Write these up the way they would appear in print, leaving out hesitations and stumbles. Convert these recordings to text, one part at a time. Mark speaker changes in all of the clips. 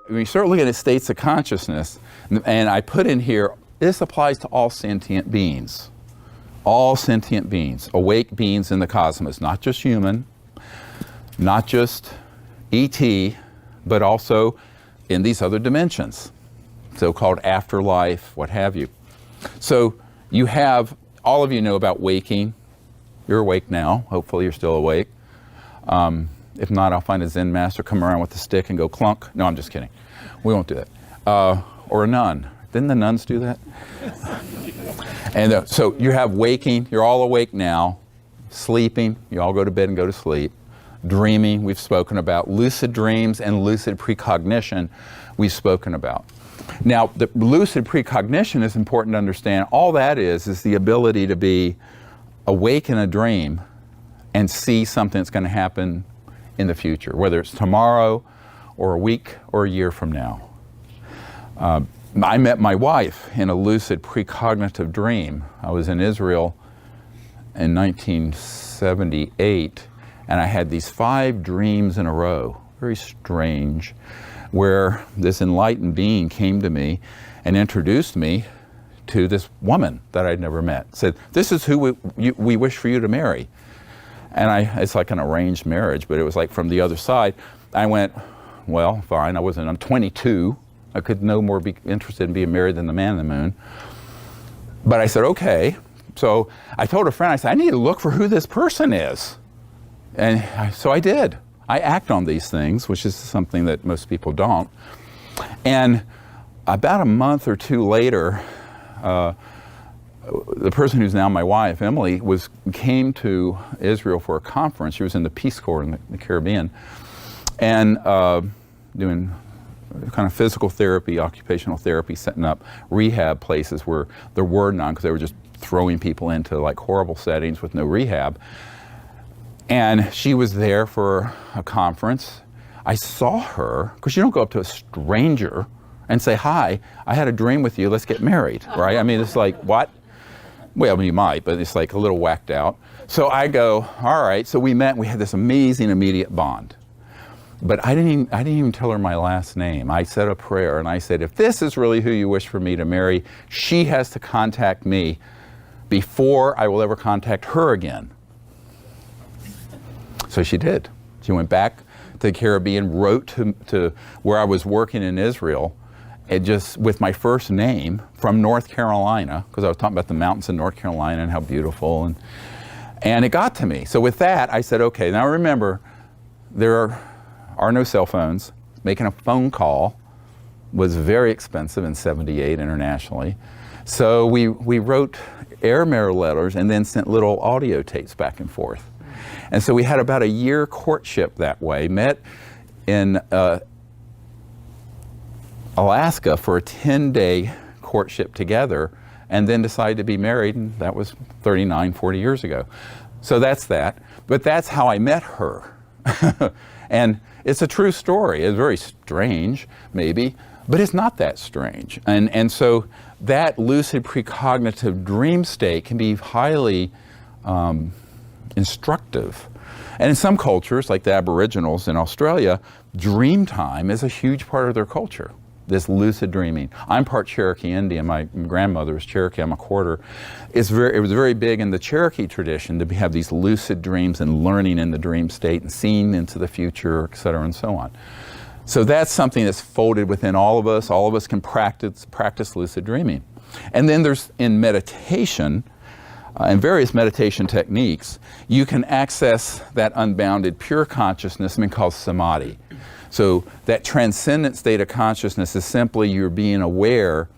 Speaker 1: when you start looking at states of consciousness, and I put in here, this applies to all sentient beings. All sentient beings, awake beings in the cosmos, not just human, not just ET, but also in these other dimensions, so-called afterlife, what have you. So you have, all of you know about waking. You're awake now. Hopefully you're still awake. If not, I'll find a Zen master, come around with a stick and go clunk. No, I'm just kidding. We won't do that. Or a nun. Didn't the nuns do that? And so you have waking. You're all awake now. Sleeping. You all go to bed and go to sleep. Dreaming, we've spoken about. Lucid dreams and lucid precognition, we've spoken about. Now, the lucid precognition is important to understand. All that is the ability to be awake in a dream and see something that's going to happen in the future, whether it's tomorrow or a week or a year from now. I met my wife in a lucid precognitive dream. I was in Israel in 1978, and I had these 5 dreams in a row, very strange, where this enlightened being came to me and introduced me to this woman that I'd never met. Said, this is who we wish for you to marry. And it's like an arranged marriage, but it was like from the other side. I went, well, fine, I'm 22. I could no more be interested in being married than the man in the moon. But I said, okay. So I told a friend, I said, I need to look for who this person is. And so I did. I act on these things, which is something that most people don't. And about a month or two later, the person who's now my wife, Emily, came to Israel for a conference. She was in the Peace Corps in the Caribbean, and doing kind of physical therapy, occupational therapy, setting up rehab places where there were none, because they were just throwing people into like horrible settings with no rehab. And she was there for a conference. I saw her, because you don't go up to a stranger and say, hi, I had a dream with you, let's get married, right? I mean, it's like, what? Well, I mean, you might, but it's like a little whacked out. So I go, all right, so we met, we had this amazing immediate bond. But I didn't even tell her my last name. I said a prayer and I said, if this is really who you wish for me to marry, she has to contact me before I will ever contact her again. So she did. She went back to the Caribbean, wrote to where I was working in Israel, and just with my first name from North Carolina, because I was talking about the mountains in North Carolina and how beautiful, and it got to me. So with that, I said, okay, now remember, there are no cell phones. Making a phone call was very expensive in '78 internationally. So we wrote airmail letters and then sent little audio tapes back and forth. And so we had about a year courtship that way, met in Alaska for a 10-day courtship together, and then decided to be married, and that was 39, 40 years ago. So that's that. But that's how I met her. And it's a true story. It's very strange, maybe, but it's not that strange. And so that lucid precognitive dream state can be highly instructive. And in some cultures, like the Aboriginals in Australia, dream time is a huge part of their culture, this lucid dreaming. I'm part Cherokee Indian. My grandmother was Cherokee. I'm a quarter. It was very big in the Cherokee tradition to have these lucid dreams and learning in the dream state and seeing into the future, et cetera, and so on. So that's something that's folded within all of us. All of us can practice lucid dreaming. And then there's, in meditation, and various meditation techniques, you can access that unbounded pure consciousness, called samadhi. So that transcendent state of consciousness is simply you're being aware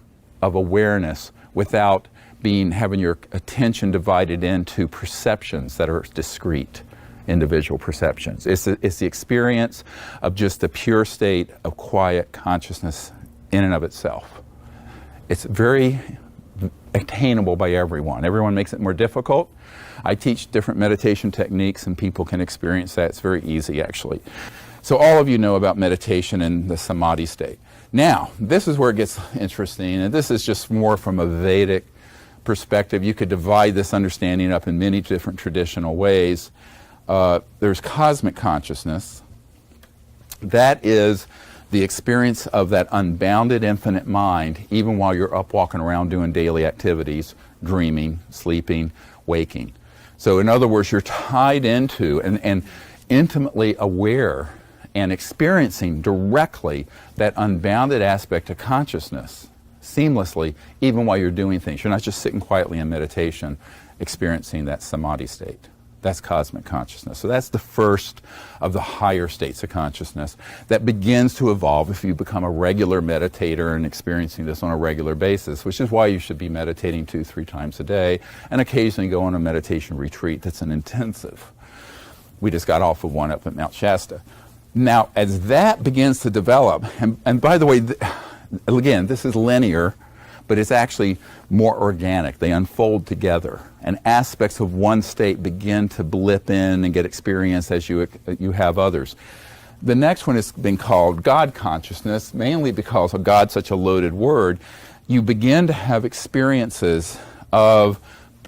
Speaker 1: of awareness without having your attention divided into perceptions that are discrete, individual perceptions. It's the experience of just the pure state of quiet consciousness in and of itself. It's very attainable by everyone. Everyone makes it more difficult. I teach different meditation techniques and people can experience that. It's very easy, actually. So all of you know about meditation and the samadhi state. Now, this is where it gets interesting, and this is just more from a Vedic perspective. You could divide this understanding up in many different traditional ways. There's cosmic consciousness. That is the experience of that unbounded infinite mind, even while you're up walking around doing daily activities, dreaming, sleeping, waking. So in other words, you're tied into and intimately aware and experiencing directly that unbounded aspect of consciousness seamlessly, even while you're doing things. You're not just sitting quietly in meditation, experiencing that samadhi state. That's cosmic consciousness. So that's the first of the higher states of consciousness that begins to evolve if you become a regular meditator and experiencing this on a regular basis, which is why you should be meditating 2-3 times a day and occasionally go on a meditation retreat that's an intensive. We just got off of one up at Mount Shasta. Now, as that begins to develop, and by the way, again, this is linear, but it's actually more organic. They unfold together, and aspects of one state begin to blip in and get experienced as you have others. The next one has been called God consciousness, mainly because of God's such a loaded word. You begin to have experiences of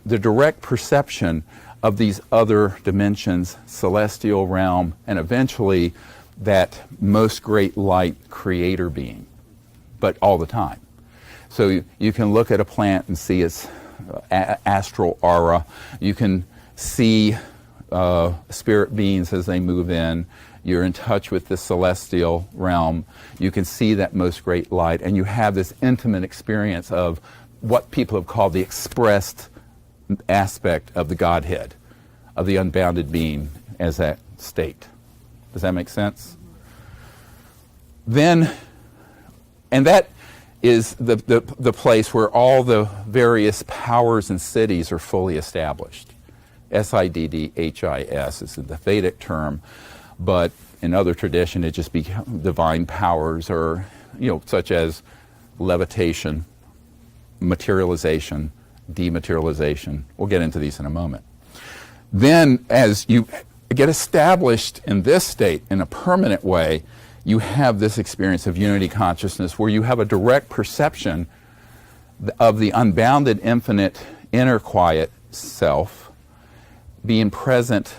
Speaker 1: the direct perception of these other dimensions, celestial realm, and eventually that most great light creator being, but all the time. So you can look at a plant and see its astral aura. You can see spirit beings as they move in. You're in touch with the celestial realm. You can see that most great light, and you have this intimate experience of what people have called the expressed aspect of the Godhead, of the unbounded being as that state. Does that make sense? Then, and that is the place where all the various powers and cities are fully established. Siddhis is the Vedic term, but in other tradition it just becomes divine powers, or such as levitation, materialization, dematerialization. We'll get into these in a moment. Then as you get established in this state in a permanent way, you have this experience of unity consciousness where you have a direct perception of the unbounded, infinite, inner quiet self being present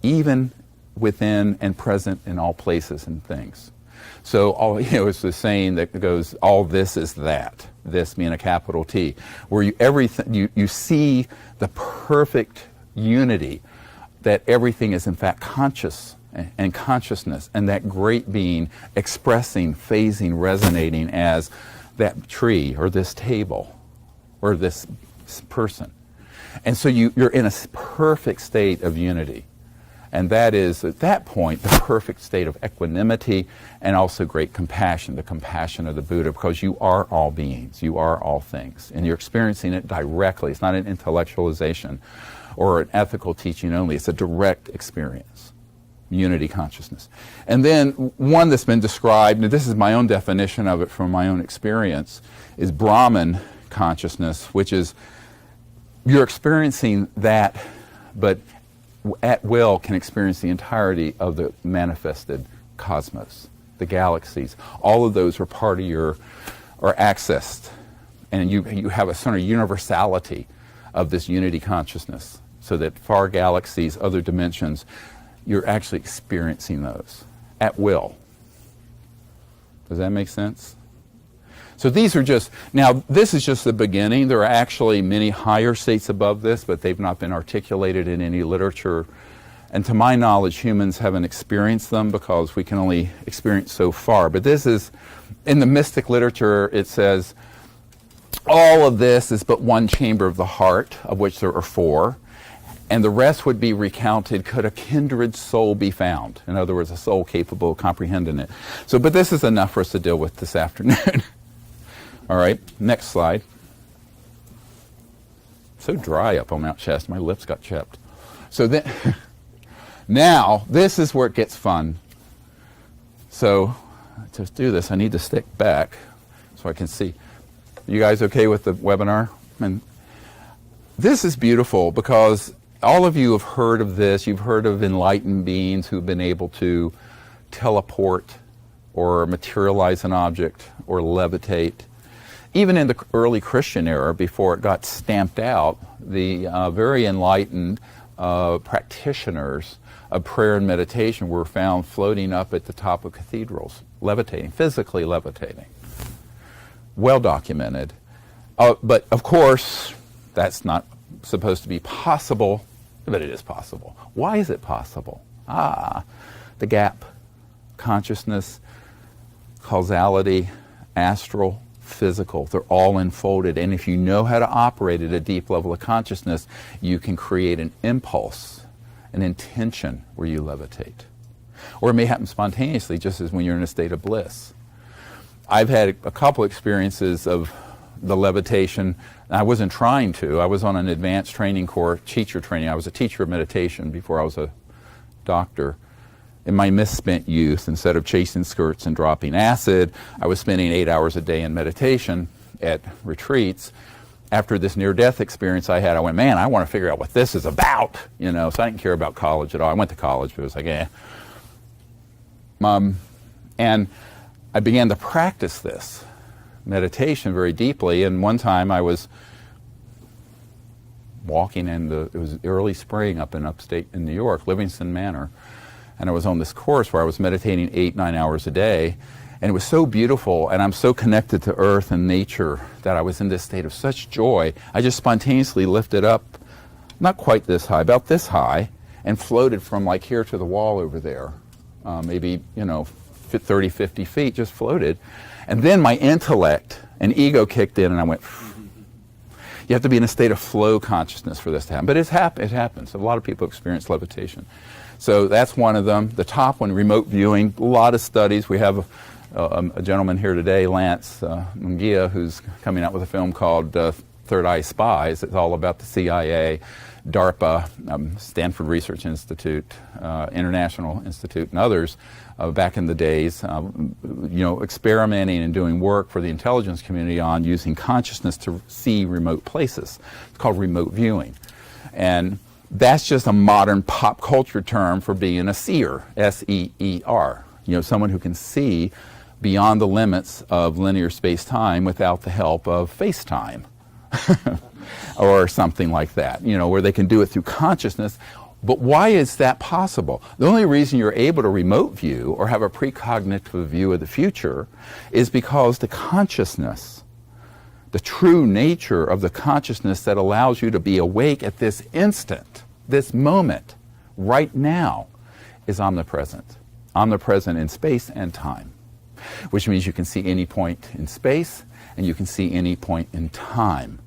Speaker 1: even within and present in all places and things. So it's the saying that goes, all this is that, this being a capital T, where you see the perfect unity that everything is in fact conscious and consciousness, and that great being expressing, phasing, resonating as that tree or this table or this person. And so you're in a perfect state of unity. And that is, at that point, the perfect state of equanimity and also great compassion, the compassion of the Buddha, because you are all beings, you are all things, and you're experiencing it directly. It's not an intellectualization or an ethical teaching only. It's a direct experience. Unity consciousness. And then one that's been described, and this is my own definition of it from my own experience, is Brahman consciousness, which is you're experiencing that, but at will can experience the entirety of the manifested cosmos, the galaxies. All of those are part of are accessed, and you have a sort of universality of this unity consciousness, so that far galaxies, other dimensions, you're actually experiencing those at will. Does that make sense? So these are just, now this is just the beginning. There are actually many higher states above this, but they've not been articulated in any literature. And to my knowledge, humans haven't experienced them because we can only experience so far. But this is, in the mystic literature, it says, all of this is but one chamber of the heart, of which there are 4. And the rest would be recounted could a kindred soul be found. In other words, a soul capable of comprehending it. So, but this is enough for us to deal with this afternoon. All right, next slide. So dry up on Mount Shasta, my lips got chapped. So then, now, this is where it gets fun. So, to do this, I need to stick back so I can see. You guys okay with the webinar? And this is beautiful because all of you have heard of this. You've heard of enlightened beings who've been able to teleport or materialize an object or levitate. Even in the early Christian era, before it got stamped out, the very enlightened practitioners of prayer and meditation were found floating up at the top of cathedrals, levitating, physically levitating. Well documented. But of course, that's not supposed to be possible, but it is possible. Why is it possible? The gap, consciousness, causality, astral, physical, they're all enfolded. And if you know how to operate at a deep level of consciousness, you can create an impulse, an intention where you levitate. Or it may happen spontaneously, just as when you're in a state of bliss. I've had a couple experiences of the levitation. I wasn't trying to. I was on an advanced training course, teacher training. I was a teacher of meditation before I was a doctor. In my misspent youth, instead of chasing skirts and dropping acid, I was spending 8 hours a day in meditation at retreats. After this near-death experience I had, I went, man, I want to figure out what this is about. You know, so I didn't care about college at all. I went to college, but it was like, and I began to practice this meditation very deeply. And one time I was walking it was early spring up in upstate in New York, Livingston Manor. And I was on this course where I was meditating 8-9 hours a day. And it was so beautiful, and I'm so connected to earth and nature that I was in this state of such joy. I just spontaneously lifted up, not quite this high, about this high, and floated from like here to the wall over there. Maybe, 30, 50 feet, just floated. And then my intellect and ego kicked in, and I went, you have to be in a state of flow consciousness for this to happen. But it happens. A lot of people experience levitation. So that's one of them. The top one, remote viewing, a lot of studies. We have a gentleman here today, Lance Munguia, who's coming out with a film called Third Eye Spies. It's all about the CIA, DARPA, Stanford Research Institute, International Institute, and others back in the days, experimenting and doing work for the intelligence community on using consciousness to see remote places. It's called remote viewing. And that's just a modern pop culture term for being a seer, S-E-E-R. Someone who can see beyond the limits of linear space-time without the help of FaceTime or something like that, where they can do it through consciousness. But why is that possible? The only reason you're able to remote view or have a precognitive view of the future is because the consciousness, the true nature of the consciousness that allows you to be awake at this instant, this moment, right now, is omnipresent. Omnipresent in space and time, which means you can see any point in space and you can see any point in time,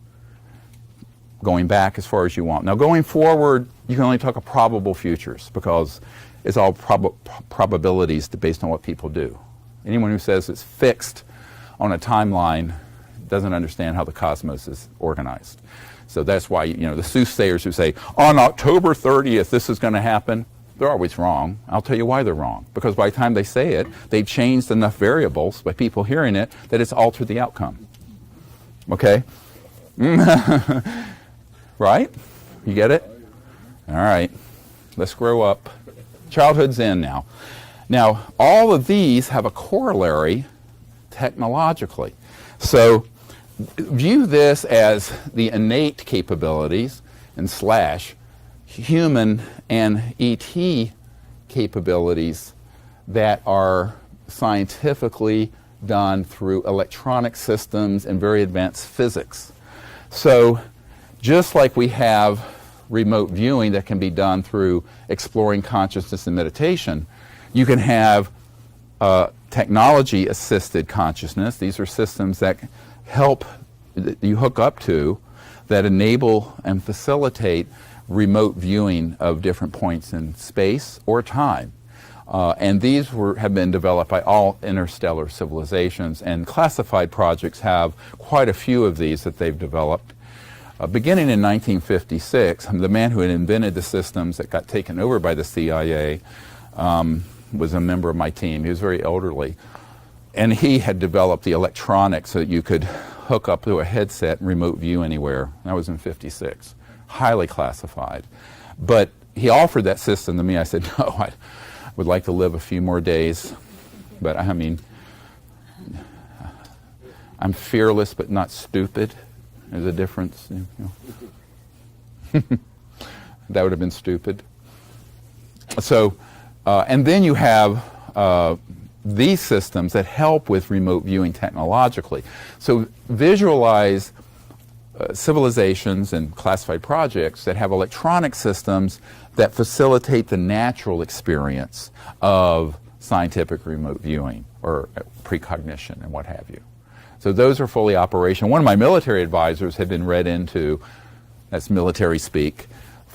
Speaker 1: going back as far as you want. Now, going forward, you can only talk of probable futures because it's all probabilities based on what people do. Anyone who says it's fixed on a timeline doesn't understand how the cosmos is organized. So that's why, the soothsayers who say, on October 30th, this is going to happen, they're always wrong. I'll tell you why they're wrong. Because by the time they say it, they've changed enough variables by people hearing it that it's altered the outcome. Okay? Right? You get it? All right. Let's grow up. Childhood's in now. Now, all of these have a corollary technologically. So view this as the innate capabilities and / human and ET capabilities that are scientifically done through electronic systems and very advanced physics. So just like we have remote viewing that can be done through exploring consciousness and meditation, you can have technology-assisted consciousness. These are systems that help you hook up to that enable and facilitate remote viewing of different points in space or time. And these have been developed by all interstellar civilizations, and classified projects have quite a few of these that they've developed. Beginning in 1956, the man who had invented the systems that got taken over by the CIA was a member of my team. He was very elderly. And he had developed the electronics so that you could hook up to a headset and remote view anywhere. That was in 56. Highly classified. But he offered that system to me. I said, no, I would like to live a few more days. But I mean, I'm fearless but not stupid. There's a difference. That would have been stupid. So, and then you have these systems that help with remote viewing technologically. So visualize civilizations and classified projects that have electronic systems that facilitate the natural experience of scientific remote viewing or precognition and what have you. So those are fully operational. One of my military advisors had been read into, that's military speak,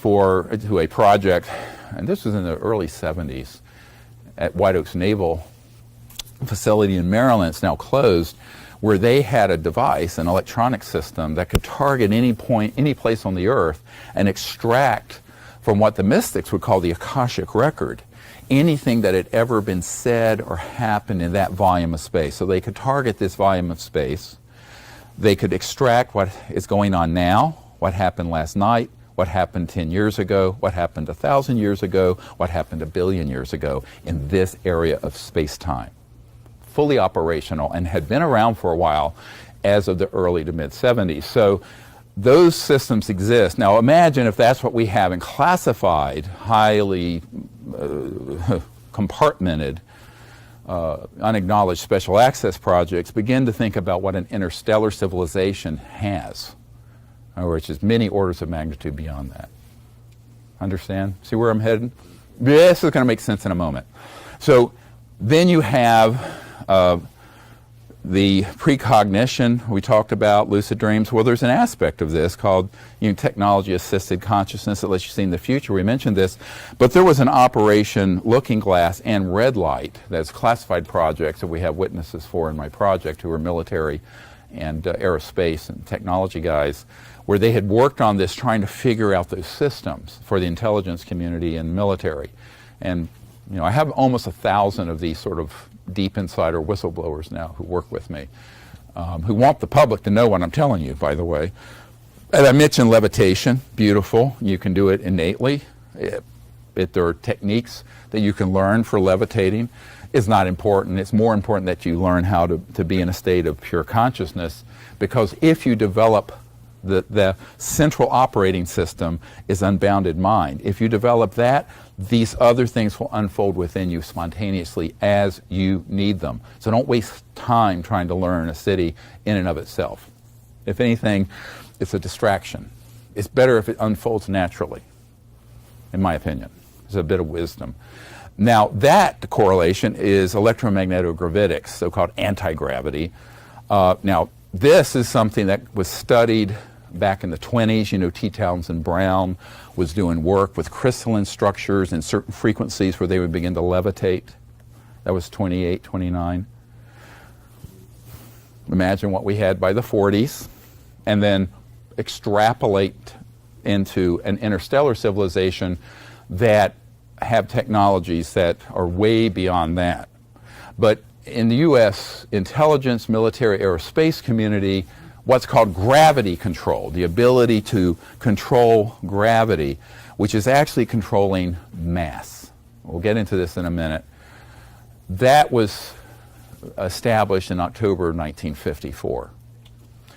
Speaker 1: to a project, and this was in the early 70s, at White Oaks Naval Facility in Maryland. It's now closed, where they had a device, an electronic system that could target any point, any place on the earth and extract from what the mystics would call the Akashic record, anything that had ever been said or happened in that volume of space. So they could target this volume of space. They could extract what is going on now, what happened last night, what happened 10 years ago, what happened 1,000 years ago, what happened 1 billion years ago in this area of space-time. Fully operational and had been around for a while as of the early to mid-70s. So those systems exist. Now imagine if that's what we have in classified, highly compartmented, unacknowledged special access projects. Begin to think about what an interstellar civilization has, which is many orders of magnitude beyond that. Understand? See where I'm heading? This is going to make sense in a moment. So then you have the precognition we talked about, lucid dreams. Well, there's an aspect of this called technology-assisted consciousness that lets you see in the future. We mentioned this, but there was an operation Looking Glass and Red Light, that's classified projects that we have witnesses for in my project who are military and aerospace and technology guys, where they had worked on this trying to figure out those systems for the intelligence community and military. And I have almost 1,000 of these sort of deep insider whistleblowers now who work with me, who want the public to know what I'm telling you, by the way. And I mentioned levitation, beautiful. You can do it innately. There are techniques that you can learn for levitating. It's not important. It's more important that you learn how to be in a state of pure consciousness, because if you develop the central operating system is unbounded mind. If you develop that, these other things will unfold within you spontaneously as you need them. So don't waste time trying to learn a city in and of itself. If anything, it's a distraction. It's better if it unfolds naturally, in my opinion. It's a bit of wisdom. Now, that correlation is electromagnetogravitics, so-called anti-gravity. Now, this is something that was studied back in the 20s. T. Townsend Brown was doing work with crystalline structures and certain frequencies where they would begin to levitate. That was 28, 29. Imagine what we had by the 40s, and then extrapolate into an interstellar civilization that have technologies that are way beyond that. But in the U.S. intelligence, military, aerospace community, what's called gravity control, the ability to control gravity, which is actually controlling mass. We'll get into this in a minute. That was established in October 1954.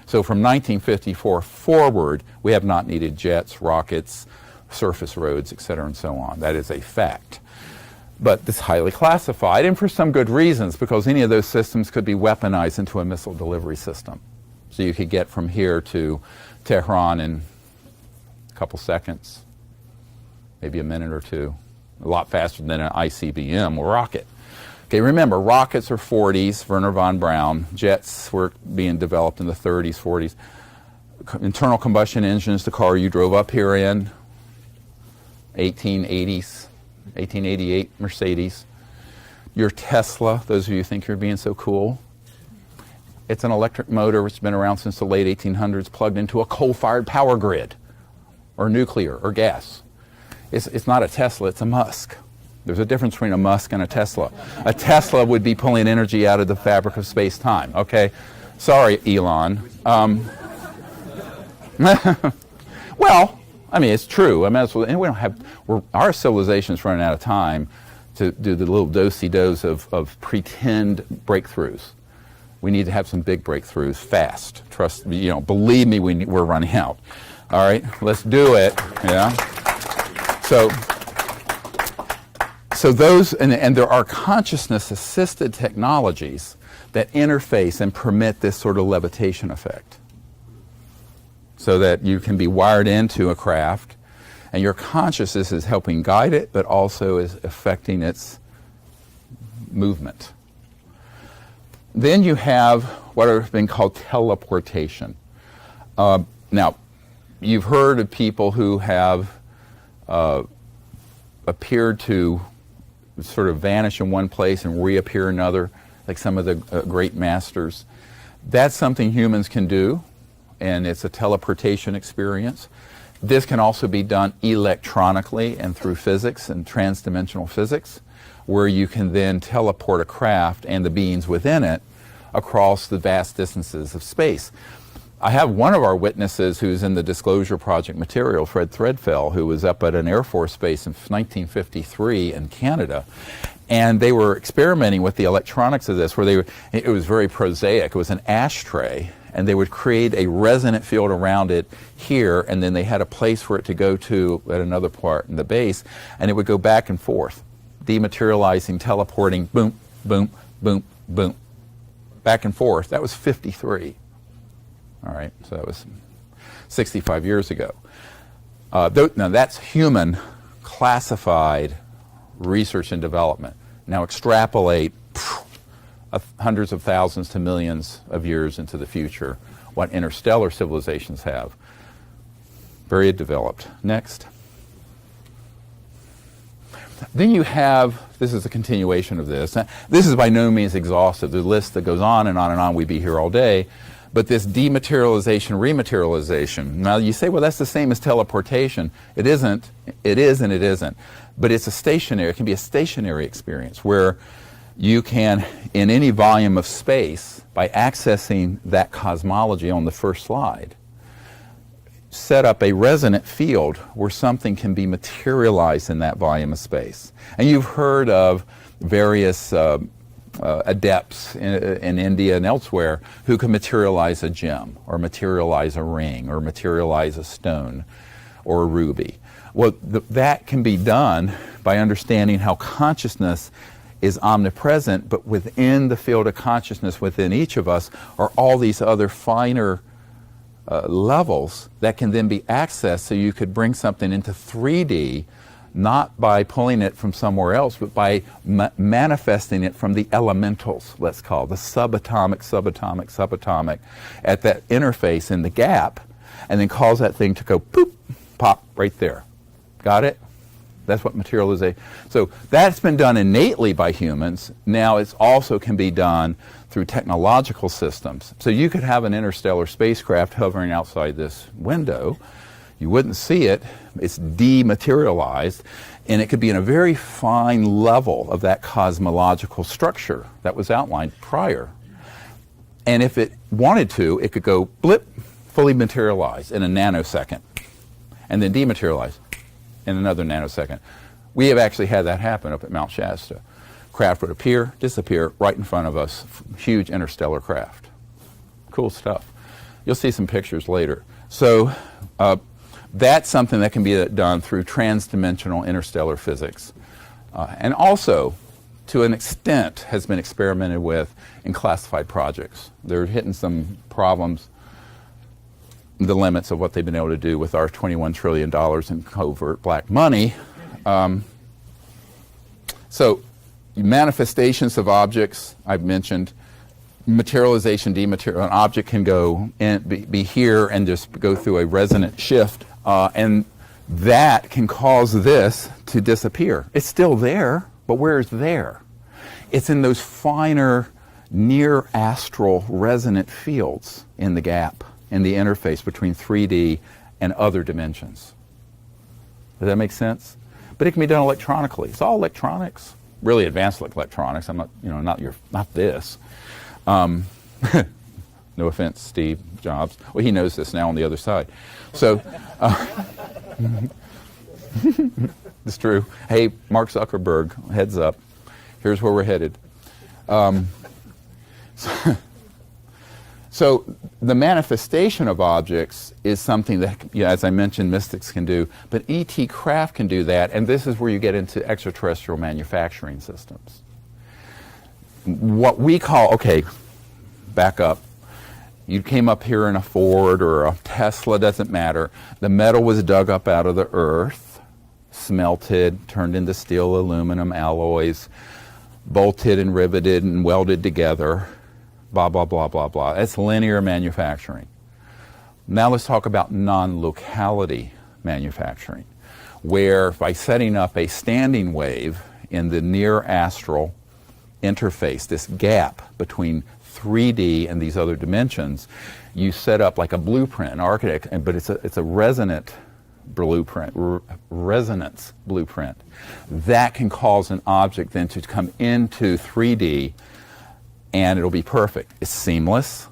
Speaker 1: So from 1954 forward, we have not needed jets, rockets, surface roads, et cetera, and so on. That is a fact. But it's highly classified, and for some good reasons, because any of those systems could be weaponized into a missile delivery system. So you could get from here to Tehran in a couple seconds, maybe a minute or two, a lot faster than an ICBM or rocket. Okay, remember, rockets are 40s, Wernher von Braun. Jets were being developed in the 30s, 40s. Internal combustion engines, the car you drove up here in, 1880s, 1888 Mercedes. Your Tesla, those of you who think you're being so cool, it's an electric motor which has been around since the late 1800s, plugged into a coal-fired power grid, or nuclear, or gas. It's not a Tesla, it's a Musk. There's a difference between a Musk and a Tesla. A Tesla would be pulling energy out of the fabric of space-time, okay? Sorry, Elon. Well, I mean, it's true. I mean, and we don't have, our civilization's running out of time to do the little do-si-dos of pretend breakthroughs. We need to have some big breakthroughs fast. Trust me, believe me, we're running out. All right, let's do it. Yeah. So So those, and there are consciousness-assisted technologies that interface and permit this sort of levitation effect, so that you can be wired into a craft, and your consciousness is helping guide it, but also is affecting its movement. Then you have what have been called teleportation. Now, you've heard of people who have appeared to sort of vanish in one place and reappear in another, like some of the great masters. That's something humans can do, and it's a teleportation experience. This can also be done electronically and through physics and transdimensional physics, where you can then teleport a craft and the beings within it across the vast distances of space. I have one of our witnesses who's in the Disclosure Project material, Fred Threadfell, who was up at an Air Force base in 1953 in Canada. And they were experimenting with the electronics of this, where it was very prosaic. It was an ashtray, and they would create a resonant field around it here, and then they had a place for it to go to at another part in the base, and it would go back and forth, dematerializing, teleporting, boom, boom, boom, boom, back and forth. That was 53. All right, so that was 65 years ago. Now that's human classified research and development. Now extrapolate hundreds of thousands to millions of years into the future, what interstellar civilizations have. Very developed. Next. Then you have, this is a continuation of this. This is by no means exhaustive. The list that goes on and on and on, we'd be here all day. But this dematerialization, rematerialization. Now you say, well, that's the same as teleportation. It isn't. It is and it isn't. But it's a stationary, it can be a stationary experience where you can, in any volume of space, by accessing that cosmology on the first slide, set up a resonant field where something can be materialized in that volume of space. And you've heard of various adepts in India and elsewhere who can materialize a gem or materialize a ring or materialize a stone or a ruby. Well, that can be done by understanding how consciousness is omnipresent, but within the field of consciousness within each of us are all these other finer levels that can then be accessed, so you could bring something into 3D, not by pulling it from somewhere else, but by manifesting it from the elementals, let's call the subatomic, subatomic, subatomic, at that interface in the gap, and then cause that thing to go poop, pop right there. Got it? That's what materialization. So that's been done innately by humans. Now it also can be done through technological systems. So you could have an interstellar spacecraft hovering outside this window. You wouldn't see it. It's dematerialized, and it could be in a very fine level of that cosmological structure that was outlined prior. And if it wanted to, it could go blip, fully materialize in a nanosecond, and then dematerialize in another nanosecond. We have actually had that happen up at Mount Shasta. Craft would appear, disappear right in front of us. Huge interstellar craft. Cool stuff. You'll see some pictures later. So that's something that can be done through transdimensional interstellar physics. And also, to an extent, has been experimented with in classified projects. They're hitting some problems, the limits of what they've been able to do with our $21 trillion in covert black money. So manifestations of objects, I've mentioned. Materialization, dematerial. An object can go and be here and just go through a resonant shift, and that can cause this to disappear. It's still there, but where is there? It's in those finer, near astral resonant fields in the gap, in the interface between 3D and other dimensions. Does that make sense? But it can be done electronically. It's all electronics, really advanced electronics. I'm not, not this. No offense, Steve Jobs. Well, he knows this now on the other side. So, it's true. Hey, Mark Zuckerberg, heads up. Here's where we're headed. So the manifestation of objects is something that, as I mentioned, mystics can do, but ET craft can do that, and this is where you get into extraterrestrial manufacturing systems. What we call, okay, back up. You came up here in a Ford or a Tesla, doesn't matter. The metal was dug up out of the earth, smelted, turned into steel, aluminum, alloys, bolted and riveted and welded together, blah, blah, blah, blah, blah. That's linear manufacturing. Now let's talk about non-locality manufacturing, where by setting up a standing wave in the near astral interface, this gap between 3D and these other dimensions, you set up like a blueprint, an architect, but it's a resonant blueprint, resonance blueprint. That can cause an object then to come into 3D and it'll be perfect. It's seamless.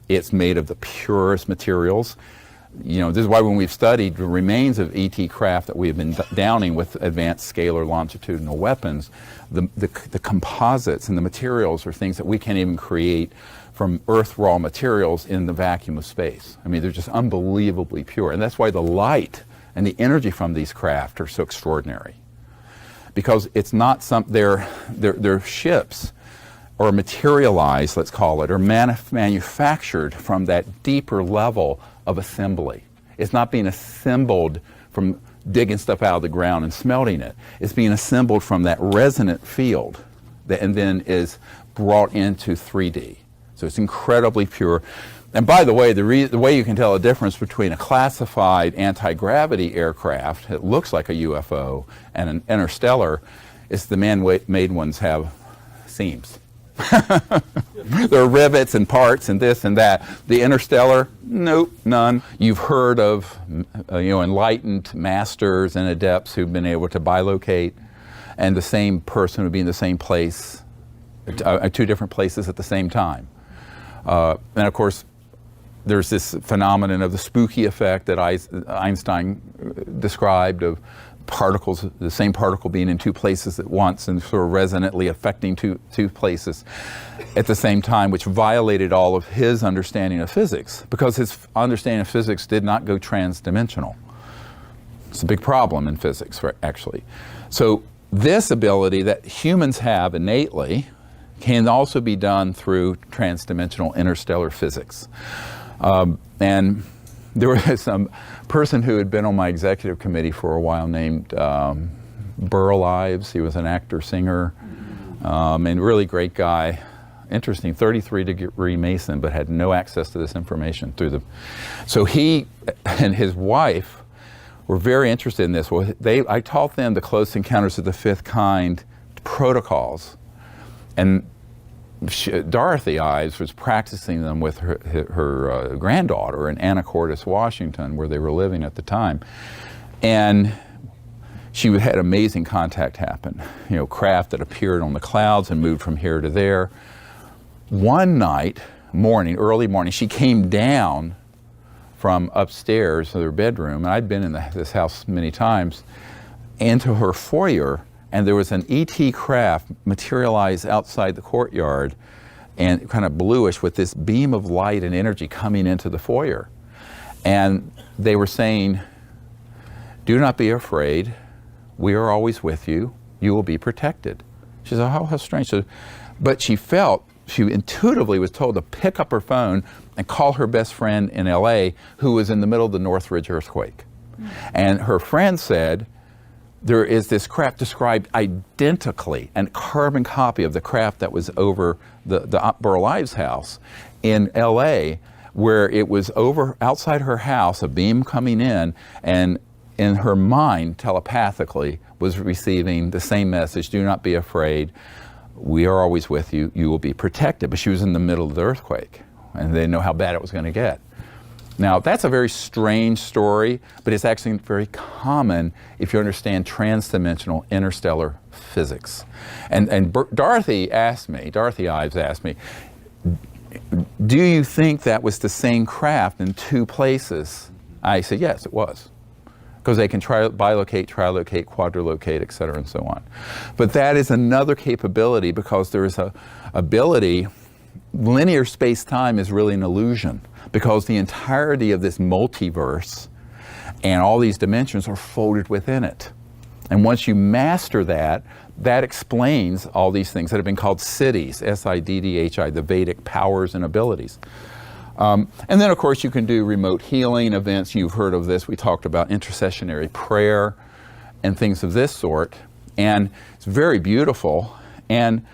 Speaker 1: It's made of the purest materials. This is why when we've studied the remains of ET craft that we have been downing with advanced scalar longitudinal weapons, the composites and the materials are things that we can't even create from Earth raw materials in the vacuum of space. I mean, they're just unbelievably pure. And that's why the light and the energy from these craft are so extraordinary. Because it's not their ships are materialized, let's call it, or manufactured from that deeper level of assembly. It's not being assembled from digging stuff out of the ground and smelting it. It's being assembled from that resonant field and then is brought into 3D. So it's incredibly pure. And by the way, the way you can tell a difference between a classified anti-gravity aircraft that looks like a UFO and an interstellar is the man-made ones have seams. There are rivets and parts and this and that. The interstellar, nope, none. You've heard of enlightened masters and adepts who've been able to bilocate, and the same person would be in the same place, two different places at the same time. And of course, there's this phenomenon of the spooky effect that Einstein described of particles, the same particle being in two places at once and sort of resonantly affecting two places at the same time, which violated all of his understanding of physics, because his understanding of physics did not go transdimensional. It's a big problem in physics, actually. So this ability that humans have innately can also be done through transdimensional interstellar physics. And there was some person who had been on my executive committee for a while named Burl Ives. He was an actor, singer, and really great guy. Interesting, 33-degree Mason, but had no access to this information through the. So he and his wife were very interested in this. Well, I taught them the Close Encounters of the Fifth Kind protocols, and Dorothy Ives was practicing them with her granddaughter in Anacortes, Washington, where they were living at the time. And she had amazing contact happen. Craft that appeared on the clouds and moved from here to there. One night, early morning, she came down from upstairs to their bedroom, and I'd been in this house many times, into her foyer, and there was an ET craft materialized outside the courtyard and kind of bluish with this beam of light and energy coming into the foyer. And they were saying, "Do not be afraid. We are always with you. You will be protected." She said, "Oh, how strange." But she intuitively was told to pick up her phone and call her best friend in LA who was in the middle of the Northridge earthquake. And her friend said, there is this craft described identically, a carbon copy of the craft that was over the Burl Ives house in LA, where it was outside her house, a beam coming in, and in her mind, telepathically, was receiving the same message: do not be afraid, we are always with you, you will be protected. But she was in the middle of the earthquake, and they didn't know how bad it was going to get. Now, that's a very strange story, but it's actually very common if you understand transdimensional interstellar physics. And Dorothy Ives asked me, do you think that was the same craft in two places? I said, yes, it was. Because they can bilocate, trilocate, quadrilocate, et cetera, and so on. But that is another capability, because there is a ability linear space-time is really an illusion, because the entirety of this multiverse and all these dimensions are folded within it. And once you master that, that explains all these things that have been called siddhis, S-I-D-D-H-I, the Vedic powers and abilities. And then, of course, you can do remote healing events. You've heard of this. We talked about intercessionary prayer and things of this sort. And it's very beautiful. And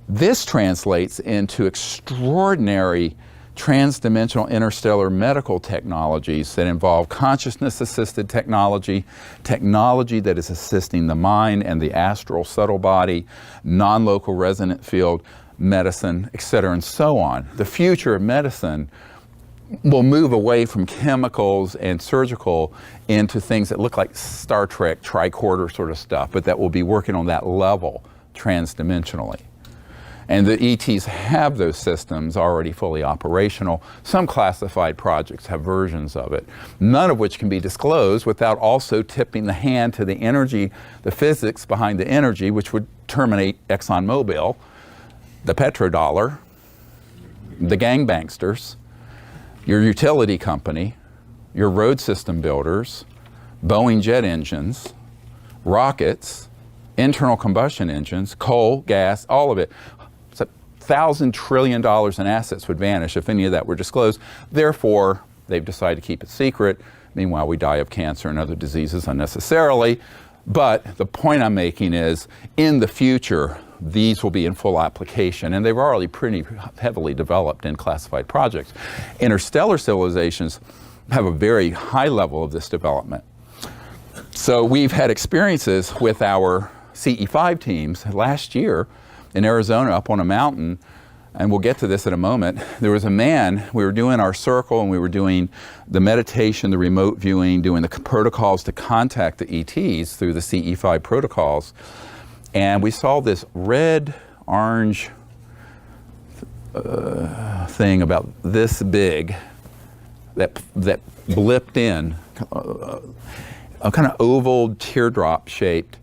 Speaker 1: this translates into extraordinary transdimensional interstellar medical technologies that involve consciousness-assisted technology, technology that is assisting the mind and the astral subtle body, non-local resonant field medicine, etc., and so on. The future of medicine will move away from chemicals and surgical into things that look like Star Trek tricorder sort of stuff, but that will be working on that level transdimensionally. And the ETs have those systems already fully operational. Some classified projects have versions of it, none of which can be disclosed without also tipping the hand to the energy, the physics behind the energy, which would terminate ExxonMobil, the petrodollar, the gangbangsters, your utility company, your road system builders, Boeing jet engines, rockets, internal combustion engines, coal, gas, all of it. $1,000 trillion in assets would vanish if any of that were disclosed. Therefore, they've decided to keep it secret. Meanwhile, we die of cancer and other diseases unnecessarily. But the point I'm making is, in the future, these will be in full application, and they've already pretty heavily developed in classified projects. Interstellar civilizations have a very high level of this development. So we've had experiences with our CE5 teams last year in Arizona up on a mountain, and we'll get to this in a moment. There was a man, we were doing our circle and we were doing the meditation, the remote viewing, doing the protocols to contact the ETs through the CE5 protocols. And we saw this red-orange thing about this big that blipped in, a kind of oval teardrop shaped,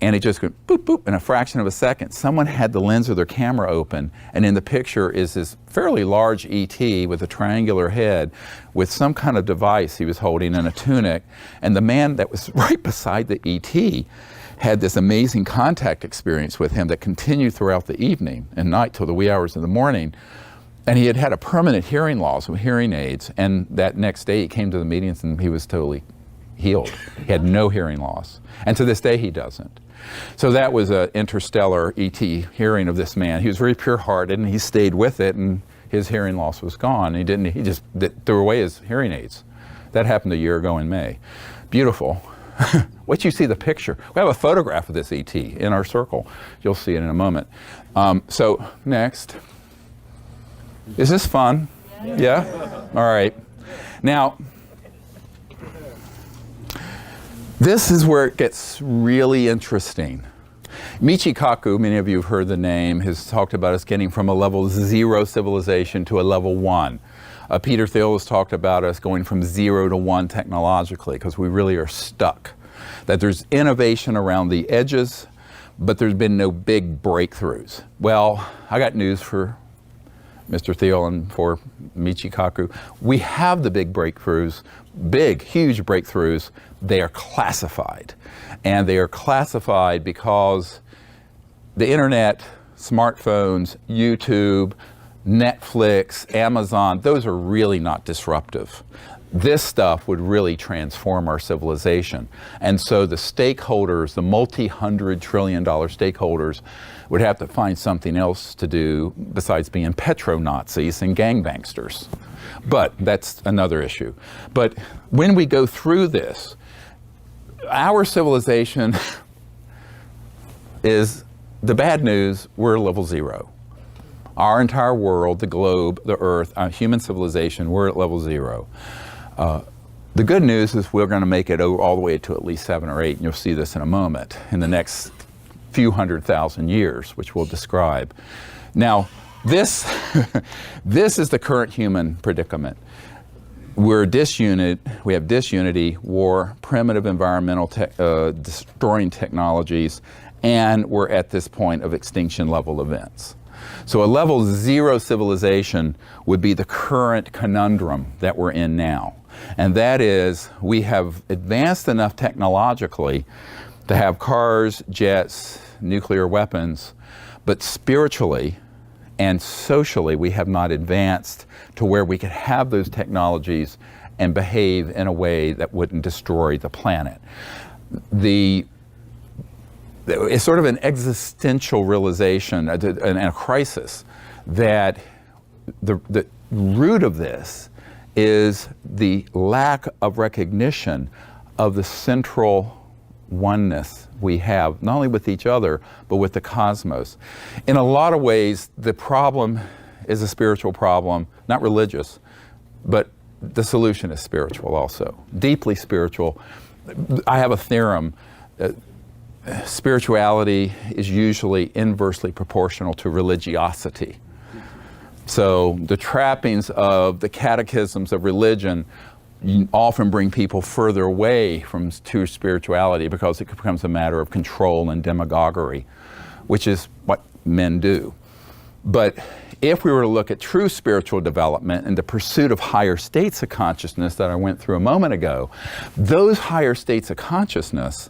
Speaker 1: and it just went boop, boop, in a fraction of a second. Someone had the lens of their camera open, and in the picture is this fairly large ET with a triangular head with some kind of device he was holding in a tunic. And the man that was right beside the ET had this amazing contact experience with him that continued throughout the evening and night till the wee hours of the morning. And he had had a permanent hearing loss with hearing aids, and that next day he came to the meetings and he was totally healed. He had no hearing loss. And to this day he doesn't. So that was an interstellar ET hearing of this man. He was very pure-hearted, and he stayed with it, and his hearing loss was gone. He just threw away his hearing aids. That happened a year ago in May. Beautiful. Wait till you see the picture. We have a photograph of this ET in our circle. You'll see it in a moment. So next. Is this fun? Yeah? All right. Now, this is where it gets really interesting. Michio Kaku, many of you have heard the name, has talked about us getting from a level 0 civilization to a level 1. Peter Thiel has talked about us going from 0 to 1 technologically, because we really are stuck. That there's innovation around the edges, but there's been no big breakthroughs. Well, I got news for Mr. Thiel and for Michio Kaku. We have the big breakthroughs, big, huge breakthroughs. They are classified. And they are classified because the internet, smartphones, YouTube, Netflix, Amazon, those are really not disruptive. This stuff would really transform our civilization. And so the stakeholders, the multi-hundred trillion dollar stakeholders, would have to find something else to do besides being petro-Nazis and gangbangsters. But that's another issue. But when we go through this, our civilization is, the bad news, we're level 0. Our entire world, the globe, the earth, human civilization, we're at level 0. The good news is we're going to make it all the way to at least 7 or 8, and you'll see this in a moment, in the next few 100,000 years, which we'll describe. Now, this is the current human predicament. We're disunit, we have disunity, war, primitive environmental destroying technologies, and we're at this point of extinction level events. So a level 0 civilization would be the current conundrum that we're in now. And that is, we have advanced enough technologically to have cars, jets, nuclear weapons, but spiritually and socially we have not advanced to where we could have those technologies and behave in a way that wouldn't destroy the planet. It's sort of an existential realization and a crisis that the root of this is the lack of recognition of the central oneness we have, not only with each other, but with the cosmos. In a lot of ways, the problem is a spiritual problem, not religious, but the solution is spiritual also, deeply spiritual. I have a theorem. Spirituality is usually inversely proportional to religiosity. So the trappings of the catechisms of religion often bring people further away from true spirituality because it becomes a matter of control and demagoguery, which is what men do. But if we were to look at true spiritual development and the pursuit of higher states of consciousness that I went through a moment ago, those higher states of consciousness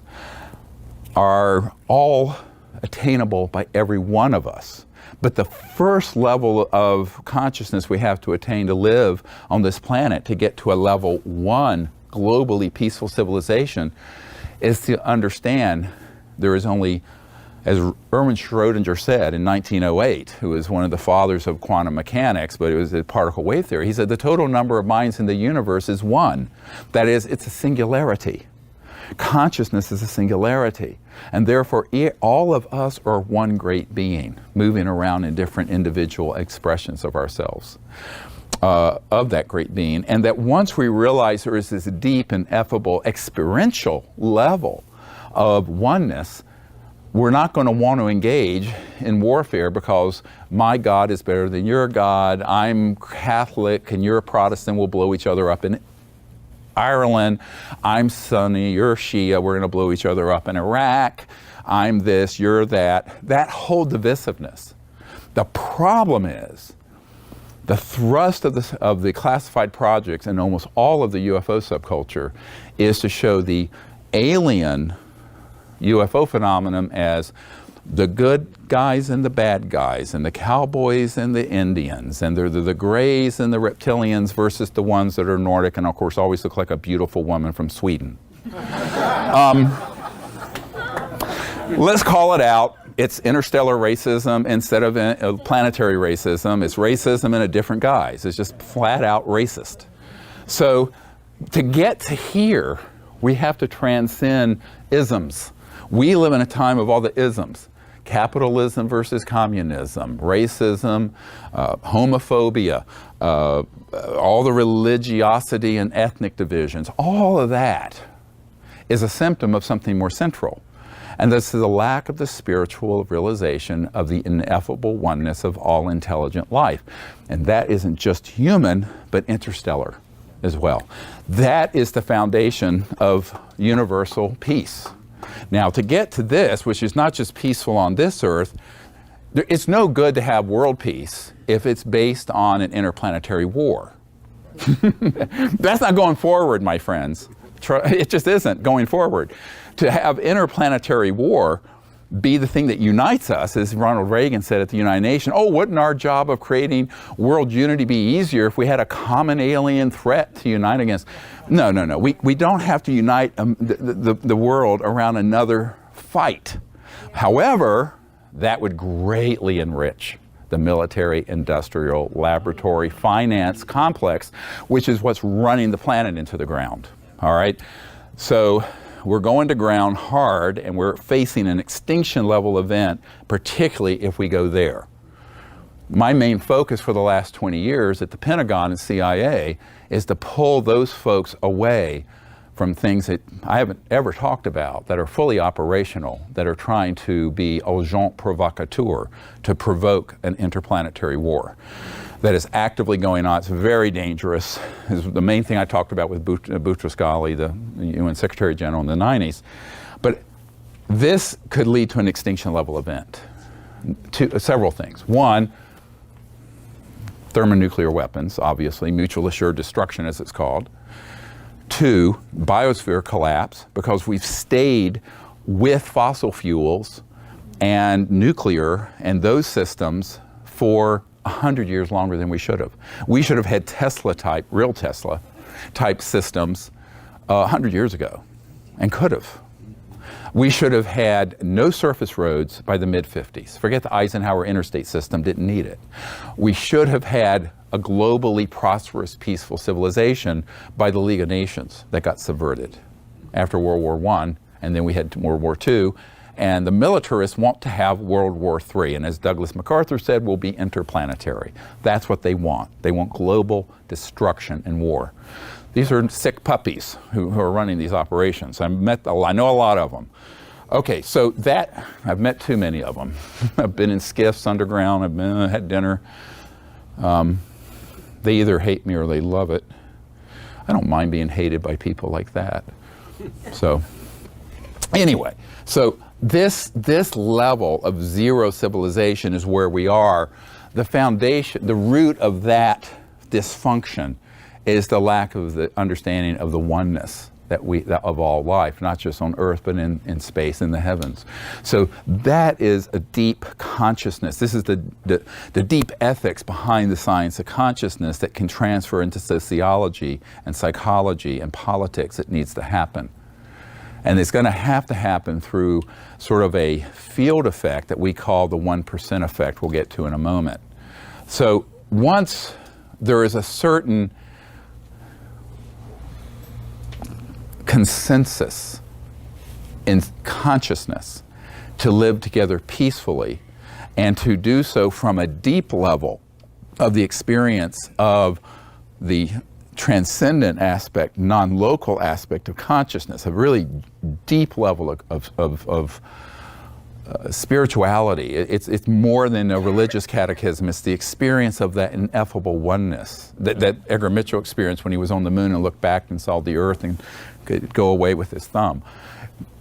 Speaker 1: are all attainable by every one of us. But the first level of consciousness we have to attain to live on this planet, to get to a level 1 globally peaceful civilization, is to understand there is only, as Erwin Schrödinger said in 1908, who was one of the fathers of quantum mechanics, but it was a particle wave theory, he said the total number of minds in the universe is 1. That is, it's a singularity. Consciousness is a singularity, and therefore all of us are one great being moving around in different individual expressions of ourselves, of that great being. And that once we realize there is this deep and ineffable experiential level of oneness, we're not going to want to engage in warfare because my God is better than your God, I'm Catholic and you're a Protestant, we'll blow each other up in Ireland, I'm Sunni, you're Shia, we're going to blow each other up in Iraq, I'm this, you're that. That whole divisiveness. The problem is the thrust of the classified projects and almost all of the UFO subculture is to show the alien UFO phenomenon as the good guys and the bad guys, and the cowboys and the Indians, and they're the grays and the reptilians versus the ones that are Nordic and of course always look like a beautiful woman from Sweden. Let's call it out. It's interstellar racism instead of planetary racism. It's racism in a different guise. It's just flat out racist. So to get to here, we have to transcend isms. We live in a time of all the isms. Capitalism versus communism, racism, homophobia, all the religiosity and ethnic divisions, all of that is a symptom of something more central. And this is the lack of the spiritual realization of the ineffable oneness of all intelligent life. And that isn't just human, but interstellar as well. That is the foundation of universal peace. Now, to get to this, which is not just peaceful on this earth, it's no good to have world peace if it's based on an interplanetary war. That's not going forward, my friends. It just isn't going forward. To have interplanetary war be the thing that unites us, as Ronald Reagan said at the United Nations, oh, wouldn't our job of creating world unity be easier if we had a common alien threat to unite against? No. We don't have to unite the world around another fight. However, that would greatly enrich the military, industrial, laboratory, finance complex, which is what's running the planet into the ground. All right? So we're going to ground hard, and we're facing an extinction level event, particularly if we go there. My main focus for the last 20 years at the Pentagon and CIA is to pull those folks away from things that I haven't ever talked about, that are fully operational, that are trying to be agent provocateur, to provoke an interplanetary war that is actively going on. It's very dangerous. It's the main thing I talked about with Boutros-Ghali, the UN Secretary General in the 90s. But this could lead to an extinction level event. several things. One, thermonuclear weapons, obviously, mutual assured destruction as it's called. Two, biosphere collapse, because we've stayed with fossil fuels and nuclear and those systems for 100 years longer than we should have. We should have had Tesla type, real Tesla type systems 100 years ago, and could have. We should have had no surface roads by the mid-50s. Forget the Eisenhower interstate system, didn't need it. We should have had a globally prosperous, peaceful civilization by the League of Nations that got subverted after World War I, and then we had World War II, and the militarists want to have World War III, and as Douglas MacArthur said, will be interplanetary. That's what they want. They want global destruction and war. These are sick puppies who are running these operations. I know a lot of them. Okay, so I've met too many of them. I've been in skiffs underground, I've had dinner. They either hate me or they love it. I don't mind being hated by people like that. So, anyway, so this level of zero civilization is where we are. The foundation, the root of that dysfunction is the lack of the understanding of the oneness of all life, not just on earth, but in space, in the heavens. So that is a deep consciousness. This is the deep ethics behind the science of consciousness that can transfer into sociology and psychology and politics. It needs to happen. And it's going to happen through sort of a field effect that we call the 1% effect, we'll get to in a moment. So once there is a certain consensus in consciousness to live together peacefully and to do so from a deep level of the experience of the transcendent aspect, non-local aspect of consciousness, a really deep level of spirituality. It's more than a religious catechism. It's the experience of that ineffable oneness that Edgar Mitchell experienced when he was on the moon and looked back and saw the earth and could go away with his thumb.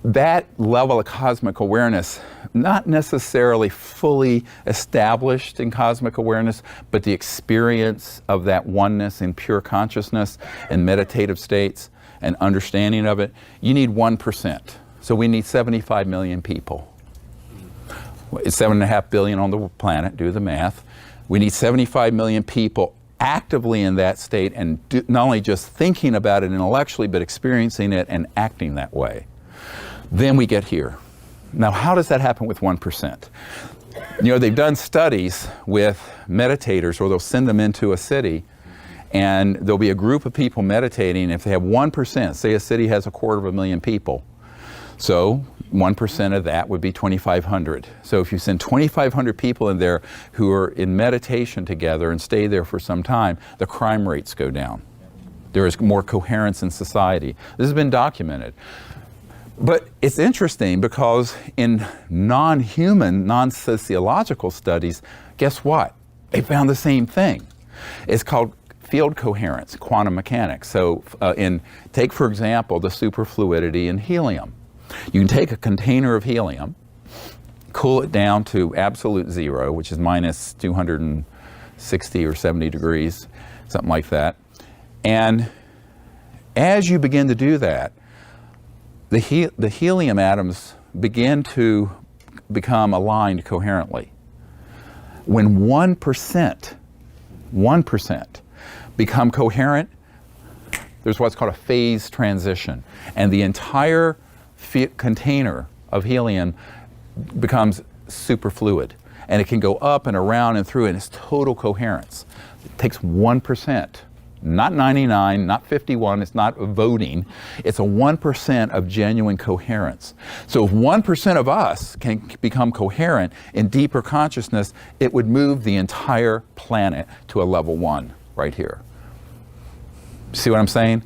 Speaker 1: That level of cosmic awareness, not necessarily fully established in cosmic awareness, but the experience of that oneness in pure consciousness and meditative states and understanding of it, you need 1%. So we need 75 million people. It's 7.5 billion on the planet, do the math. We need 75 million people actively in that state and not only just thinking about it intellectually, but experiencing it and acting that way. Then we get here. Now, how does that happen with 1%? You know, they've done studies with meditators, or they'll send them into a city, and there'll be a group of people meditating. If they have 1%, say a city has 250,000 people, so 1% of that would be 2,500. So if you send 2,500 people in there who are in meditation together and stay there for some time, the crime rates go down. There is more coherence in society. This has been documented. But it's interesting because in non-human, non-sociological studies, guess what? They found the same thing. It's called field coherence, quantum mechanics. So take, for example, the superfluidity in helium. You can take a container of helium, cool it down to absolute zero, which is minus 260 or 70 degrees, something like that. And as you begin to do that, the helium atoms begin to become aligned coherently. When 1% become coherent, there's what's called a phase transition. And the entire container of helium becomes superfluid. And it can go up and around and through, and it's total coherence. It takes 1%. Not 99, not 51, it's not voting. It's a 1% of genuine coherence. So if 1% of us can become coherent in deeper consciousness, it would move the entire planet to a level 1 right here. See what I'm saying?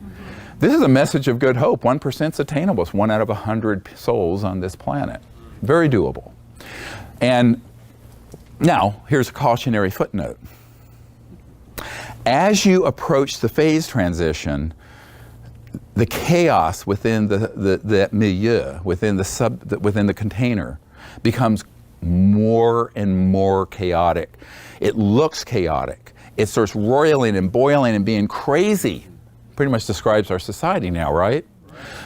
Speaker 1: This is a message of good hope. 1% is attainable. It's 1 out of 100 souls on this planet. Very doable. And now, here's a cautionary footnote. As you approach the phase transition, the chaos within that milieu, within the container, becomes more and more chaotic. It looks chaotic. It starts roiling and boiling and being crazy. Pretty much describes our society now, right?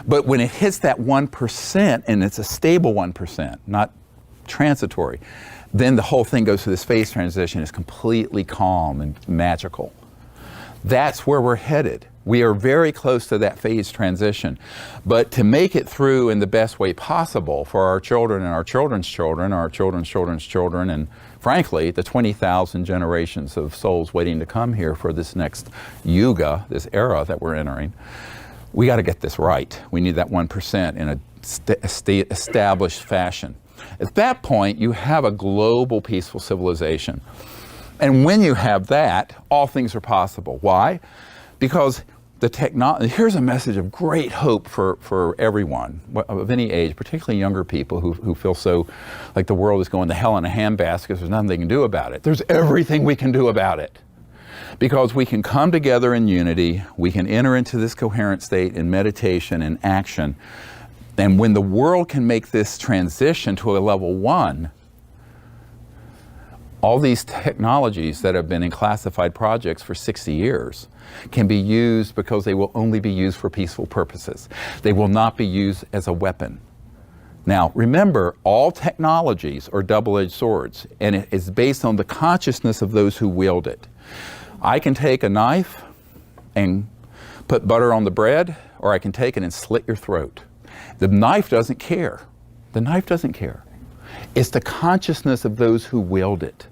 Speaker 1: But when it hits that 1%, and it's a stable 1%, not transitory, then the whole thing goes through this phase transition. It's completely calm and magical. That's where we're headed. We are very close to that phase transition. But to make it through in the best way possible for our children and our children's children, our children's children's children, and frankly, the 20,000 generations of souls waiting to come here for this next yuga, this era that we're entering, we got to get this right. We need that 1% in a established fashion. At that point, you have a global peaceful civilization. And when you have that, all things are possible. Why? Because the technology, here's a message of great hope for everyone of any age, particularly younger people who feel so like the world is going to hell in a handbasket because there's nothing they can do about it. There's everything we can do about it. Because we can come together in unity, we can enter into this coherent state in meditation and action. And when the world can make this transition to a level 1, all these technologies that have been in classified projects for 60 years can be used because they will only be used for peaceful purposes. They will not be used as a weapon. Now, remember, all technologies are double-edged swords, and it is based on the consciousness of those who wield it. I can take a knife and put butter on the bread, or I can take it and slit your throat. The knife doesn't care. The knife doesn't care. It's the consciousness of those who wield it.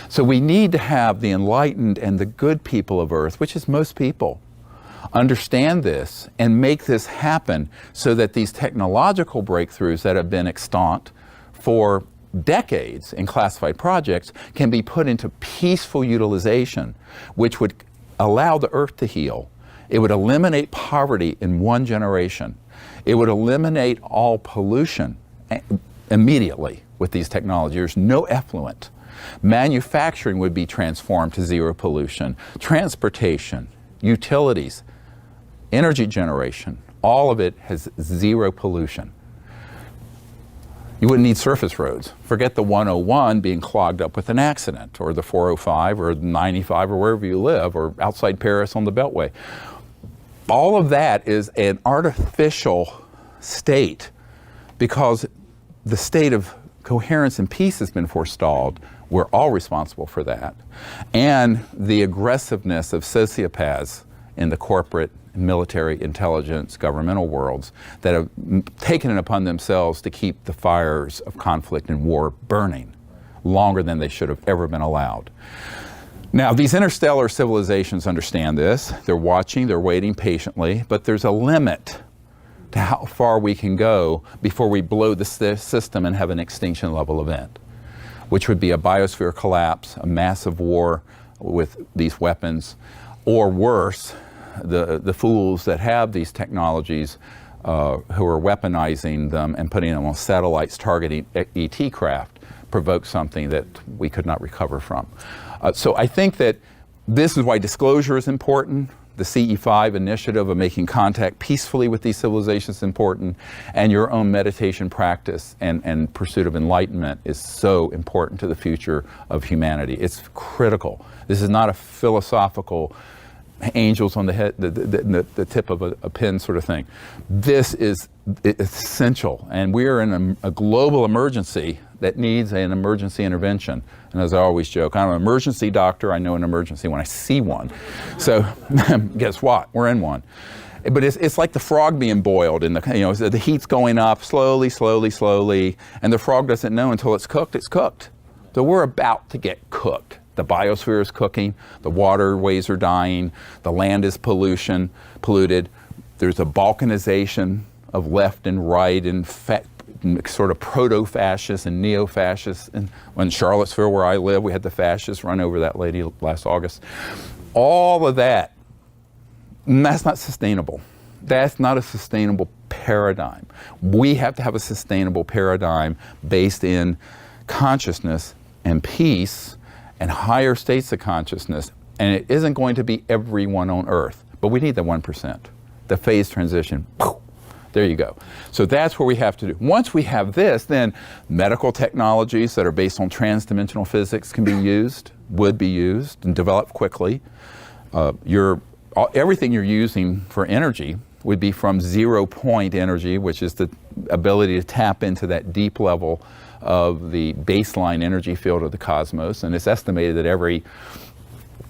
Speaker 1: So we need to have the enlightened and the good people of Earth, which is most people, understand this and make this happen so that these technological breakthroughs that have been extant for decades in classified projects can be put into peaceful utilization, which would allow the Earth to heal. It would eliminate poverty in 1 generation. It would eliminate all pollution immediately with these technologies. There's no effluent. Manufacturing would be transformed to zero pollution. Transportation, utilities, energy generation, all of it has zero pollution. You wouldn't need surface roads. Forget the 101 being clogged up with an accident, or the 405 or 95 or wherever you live, or outside Paris on the Beltway. All of that is an artificial state because the state of coherence and peace has been forestalled. We're all responsible for that. And the aggressiveness of sociopaths in the corporate, military, intelligence, governmental worlds that have taken it upon themselves to keep the fires of conflict and war burning longer than they should have ever been allowed. Now, these interstellar civilizations understand this. They're watching, they're waiting patiently, but there's a limit to how far we can go before we blow the system and have an extinction level event, which would be a biosphere collapse, a massive war with these weapons, or worse, the fools that have these technologies who are weaponizing them and putting them on satellites targeting ET craft provoke something that we could not recover from. So I think that this is why disclosure is important. The CE5 initiative of making contact peacefully with these civilizations is important, and your own meditation practice and pursuit of enlightenment is so important to the future of humanity. It's critical. This is not a philosophical angels on the head, the tip of a pin sort of thing. This is essential, and we are in a global emergency that needs an emergency intervention. And as I always joke, I'm an emergency doctor. I know an emergency when I see one. So guess what? We're in one. But it's like the frog being boiled, and the heat's going up slowly, slowly, slowly, and the frog doesn't know until it's cooked. It's cooked. So we're about to get cooked. The biosphere is cooking, the waterways are dying, the land is polluted. There's a balkanization of left and right and sort of proto-fascists and neo-fascists. And in Charlottesville, where I live, we had the fascists run over that lady last August. All of that, and that's not sustainable. That's not a sustainable paradigm. We have to have a sustainable paradigm based in consciousness and peace and higher states of consciousness. And it isn't going to be everyone on Earth, but we need the 1%. The phase transition, There you go. So that's what we have to do. Once we have this, then medical technologies that are based on trans-dimensional physics can be used, would be used, and developed quickly. Everything you're using for energy would be from 0-point energy, which is the ability to tap into that deep level of the baseline energy field of the cosmos. And it's estimated that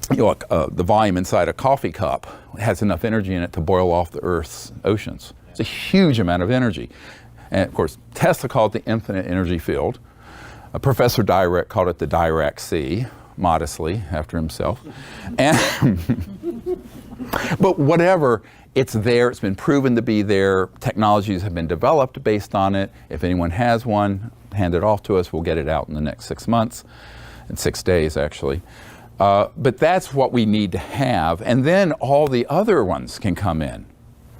Speaker 1: the volume inside a coffee cup has enough energy in it to boil off the Earth's oceans. It's a huge amount of energy. And of course, Tesla called it the infinite energy field. Professor Dirac called it the Dirac Sea, modestly, after himself. But whatever, it's there, it's been proven to be there. Technologies have been developed based on it. If anyone has one, hand it off to us. We'll get it out in the next 6 months, in 6 days actually. But that's what we need to have. And then all the other ones can come in.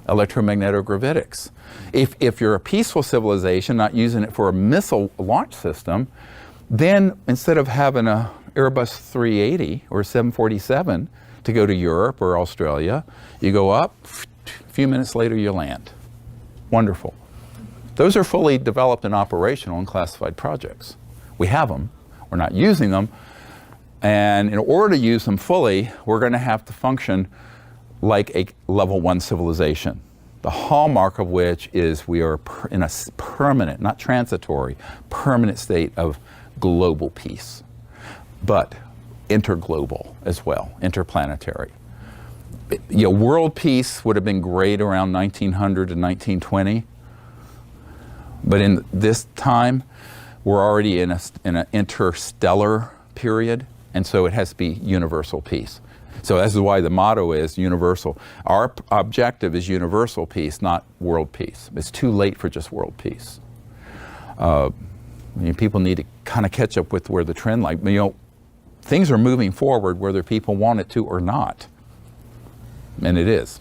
Speaker 1: Electromagnetogravitics. If you're a peaceful civilization, not using it for a missile launch system, then instead of having a Airbus 380 or 747 to go to Europe or Australia, you go up, a few minutes later you land. Wonderful. Those are fully developed and operational and classified projects. We have them, we're not using them, and in order to use them fully, we're going to have to function like a level 1 civilization. The hallmark of which is we are in a permanent, not transitory, permanent state of global peace, but interglobal as well, interplanetary. World peace would have been great around 1900 to 1920, but in this time, we're already in an interstellar period, and so it has to be universal peace. So this is why the motto is universal. Our objective is universal peace, not world peace. It's too late for just world peace. People need to kind of catch up with where the trend, things are moving forward whether people want it to or not. And it is.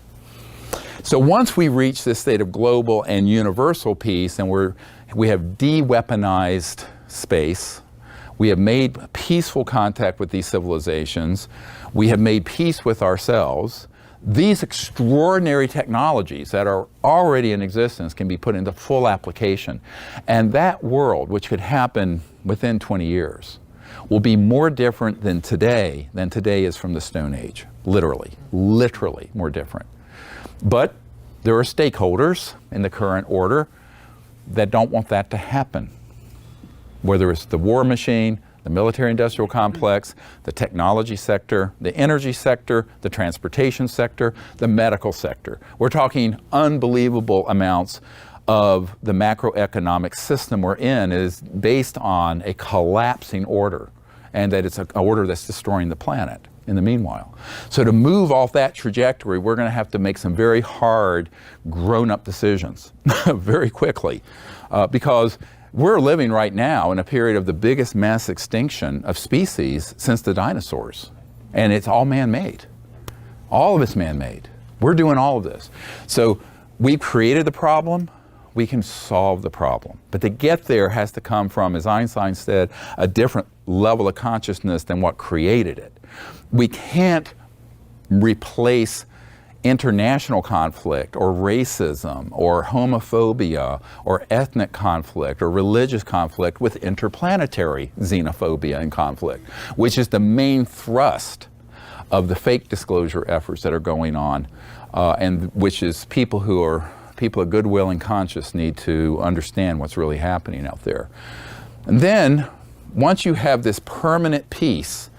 Speaker 1: So once we reach this state of global and universal peace, and we have de-weaponized space, we have made peaceful contact with these civilizations, we have made peace with ourselves, these extraordinary technologies that are already in existence can be put into full application. And that world, which could happen within 20 years, will be more different than today is from the Stone Age. Literally more different. But there are stakeholders in the current order that don't want that to happen. Whether it's the war machine, the military-industrial complex, the technology sector, the energy sector, the transportation sector, the medical sector. We're talking unbelievable amounts of the macroeconomic system we're in is based on a collapsing order, and that it's an order that's destroying the planet in the meanwhile. So to move off that trajectory, we're going to have to make some very hard, grown-up decisions very quickly, because we're living right now in a period of the biggest mass extinction of species since the dinosaurs. And it's all man-made. All of it's man-made. We're doing all of this. So we've created the problem, we can solve the problem. But to get there has to come from, as Einstein said, a different level of consciousness than what created it. We can't replace international conflict or racism or homophobia or ethnic conflict or religious conflict with interplanetary xenophobia and conflict, which is the main thrust of the fake disclosure efforts that are going on, and which is people of goodwill and conscience need to understand what's really happening out there. And then once you have this permanent peace,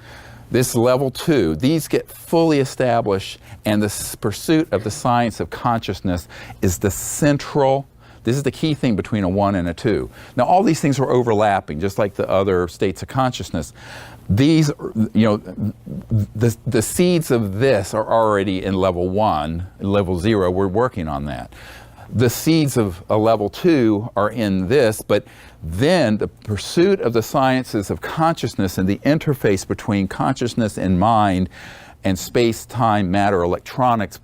Speaker 1: this level 2, these get fully established, and the pursuit of the science of consciousness is the central, this is the key thing between a 1 and a 2. Now all these things are overlapping, just like the other states of consciousness. These, the seeds of this are already in level 1, level 0, we're working on that. The seeds of a level 2 are in this, but then the pursuit of the sciences of consciousness and the interface between consciousness and mind and space, time, matter, electronics,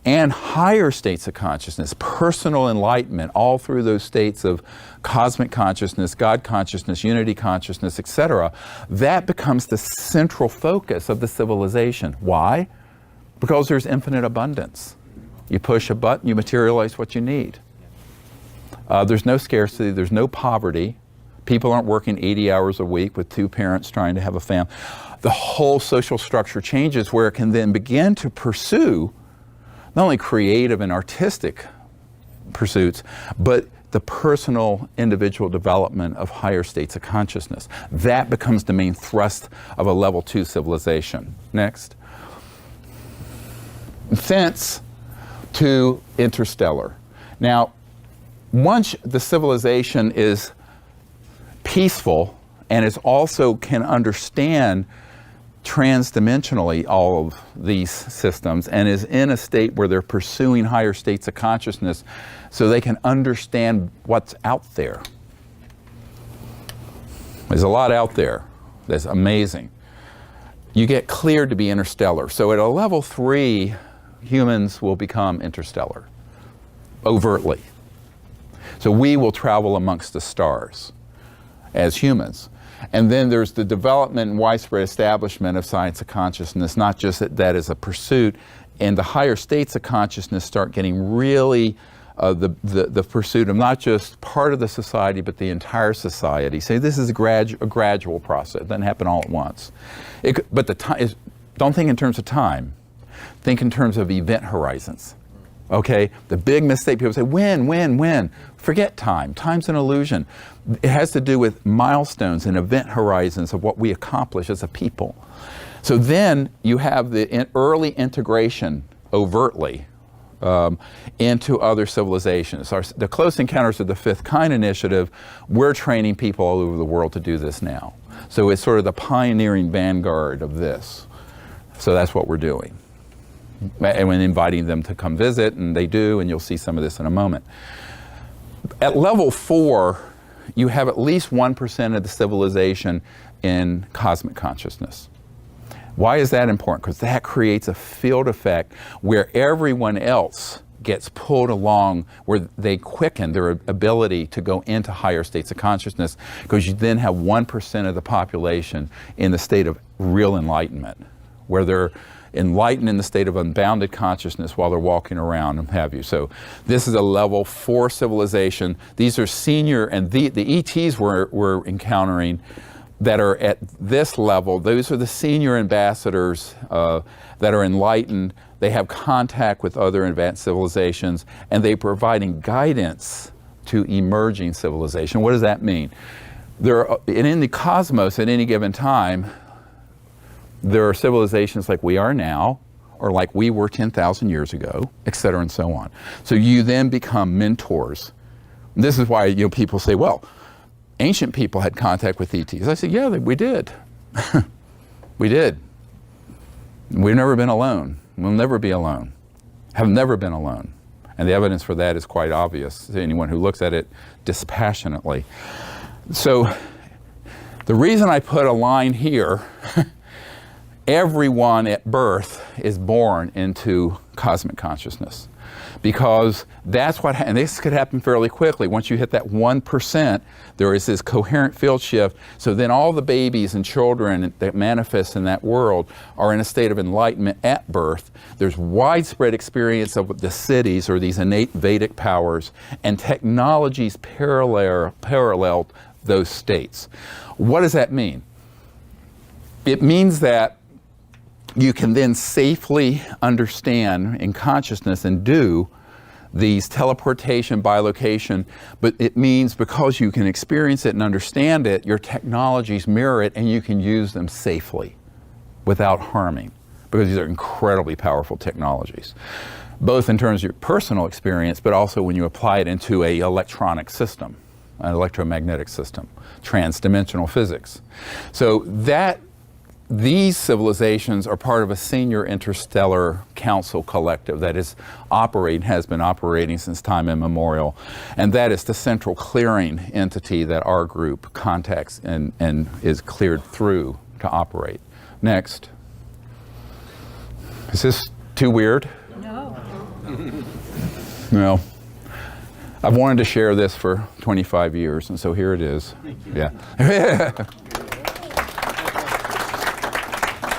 Speaker 1: and higher states of consciousness, personal enlightenment, all through those states of cosmic consciousness, God consciousness, unity consciousness, etc., that becomes the central focus of the civilization. Why? Because there's infinite abundance. You push a button, you materialize what you need. There's no scarcity, there's no poverty. People aren't working 80 hours a week with two parents trying to have a family. The whole social structure changes where it can then begin to pursue not only creative and artistic pursuits, but the personal individual development of higher states of consciousness. That becomes the main thrust of a level 2 civilization. Next. Thence to interstellar. Now, once the civilization is peaceful and is also can understand transdimensionally all of these systems and is in a state where they're pursuing higher states of consciousness so they can understand what's out there. There's a lot out there that's amazing. You get cleared to be interstellar. So at a level 3, humans will become interstellar, overtly. So we will travel amongst the stars as humans. And then there's the development and widespread establishment of science of consciousness, not just that as a pursuit, and the higher states of consciousness start getting really the pursuit of not just part of the society, but the entire society. So this is a gradual process. It doesn't happen all at once. But the time is, don't think in terms of time. Think in terms of event horizons. Okay? The big mistake, people say, when? Forget time. Time's an illusion. It has to do with milestones and event horizons of what we accomplish as a people. So then you have the early integration overtly into other civilizations. The Close Encounters of the Fifth Kind initiative, we're training people all over the world to do this now. So it's sort of the pioneering vanguard of this. So that's what we're doing. And when inviting them to come visit, and they do, and you'll see some of this in a moment. At level 4, you have at least 1% of the civilization in cosmic consciousness. Why is that important? Because that creates a field effect where everyone else gets pulled along, where they quicken their ability to go into higher states of consciousness, because you then have 1% of the population in the state of real enlightenment, where they're enlightened in the state of unbounded consciousness while they're walking around and have you. So this is a level 4 civilization. These are senior, and the ETs we're encountering that are at this level, those are the senior ambassadors that are enlightened. They have contact with other advanced civilizations, and they're providing guidance to emerging civilization. What does that mean? In the cosmos at any given time, there are civilizations like we are now, or like we were 10,000 years ago, et cetera, and so on. So you then become mentors. And this is why people say, well, ancient people had contact with ETs. I said, yeah, we did. We did. We've never been alone. We'll never be alone. Have never been alone. And the evidence for that is quite obvious to anyone who looks at it dispassionately. So the reason I put a line here, everyone at birth is born into cosmic consciousness, because that's what, and this could happen fairly quickly. Once you hit that 1%, there is this coherent field shift. So then all the babies and children that manifest in that world are in a state of enlightenment at birth. There's widespread experience of the cities, or these innate Vedic powers, and technologies parallel those states. What does that mean? It means that you can then safely understand in consciousness and do these teleportation, bilocation, but it means because you can experience it and understand it, your technologies mirror it, and you can use them safely without harming, because these are incredibly powerful technologies, both in terms of your personal experience, but also when you apply it into an electronic system, an electromagnetic system, transdimensional physics. So these civilizations are part of a senior interstellar council collective that has been operating since time immemorial. And that is the central clearing entity that our group contacts and is cleared through to operate. Next. Is this too weird?
Speaker 2: No.
Speaker 1: No. I've wanted to share this for 25 years, and so here it is. Yeah.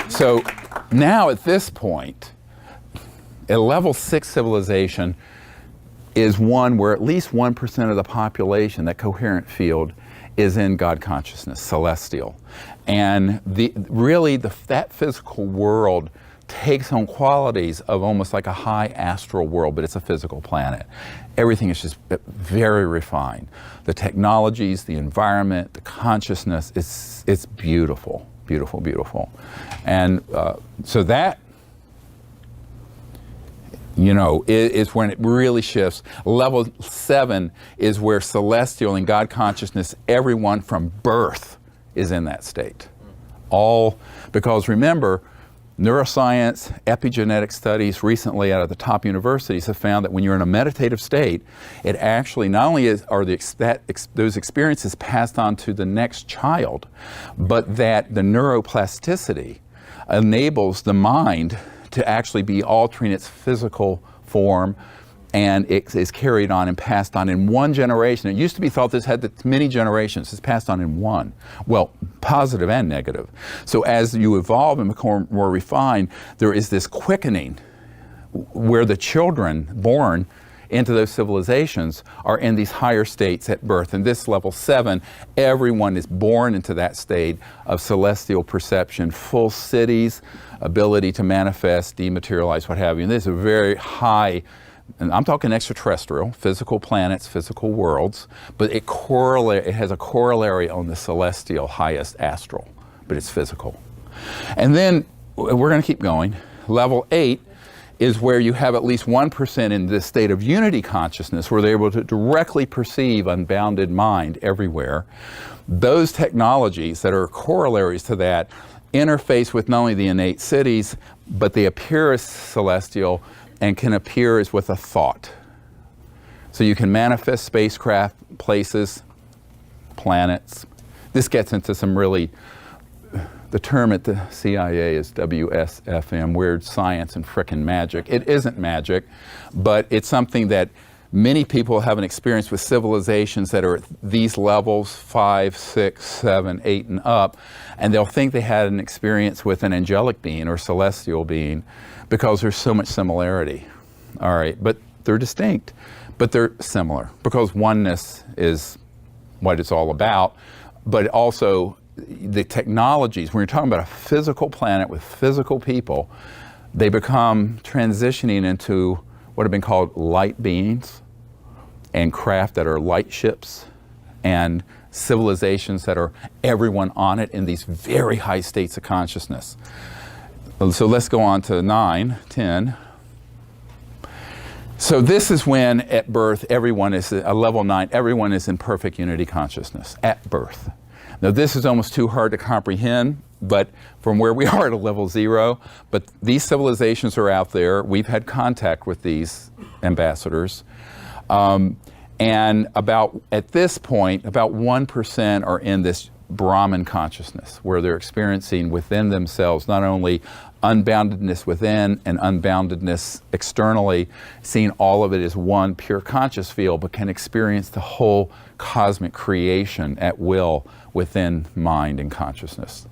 Speaker 1: So now at this point, a level 6 civilization is one where at least 1% of the population, that coherent field, is in God consciousness, celestial. And that physical world takes on qualities of almost like a high astral world, but it's a physical planet. Everything is just very refined. The technologies, the environment, the consciousness, it's beautiful, beautiful, beautiful. And so that, is when it really shifts. Level 7 is where celestial and God consciousness, everyone from birth is in that state. All, because remember, neuroscience, epigenetic studies recently out of the top universities have found that when you're in a meditative state, it actually not only are those experiences passed on to the next child, but that the neuroplasticity enables the mind to actually be altering its physical form, and it is carried on and passed on in one generation. It used to be thought this had many generations. It's passed on in one. Well, positive and negative. So as you evolve and become more refined, there is this quickening where the children born into those civilizations are in these higher states at birth. And this level 7, everyone is born into that state of celestial perception, full cities, ability to manifest, dematerialize, what have you. And this is a very high, and I'm talking extraterrestrial, physical planets, physical worlds, but it has a corollary on the celestial highest astral, but it's physical. And then we're going to keep going. Level 8 is where you have at least 1% in this state of unity consciousness, where they're able to directly perceive unbounded mind everywhere. Those technologies that are corollaries to that interface with not only the innate cities, but they appear as celestial and can appear as with a thought. So you can manifest spacecraft, places, planets. This gets into some really, the term at the CIA is WSFM, weird science and frickin' magic. It isn't magic, but it's something that many people have an experience with civilizations that are at these levels, 5, 6, 7, 8, and up, and they'll think they had an experience with an angelic being or celestial being because there's so much similarity. All right, but they're distinct, but they're similar because oneness is what it's all about, but also the technologies, when you're talking about a physical planet with physical people, they become transitioning into what have been called light beings and craft that are light ships and civilizations that are everyone on it in these very high states of consciousness. So let's go on to 9, 10. So this is when at birth everyone is, level 9, everyone is in perfect unity consciousness at birth. Now this is almost too hard to comprehend, but from where we are at a level 0, but these civilizations are out there. We've had contact with these ambassadors. And at this point, about 1% are in this Brahman consciousness, where they're experiencing within themselves not only unboundedness within and unboundedness externally, seeing all of it as one pure conscious field, but can experience the whole cosmic creation at will within mind and consciousness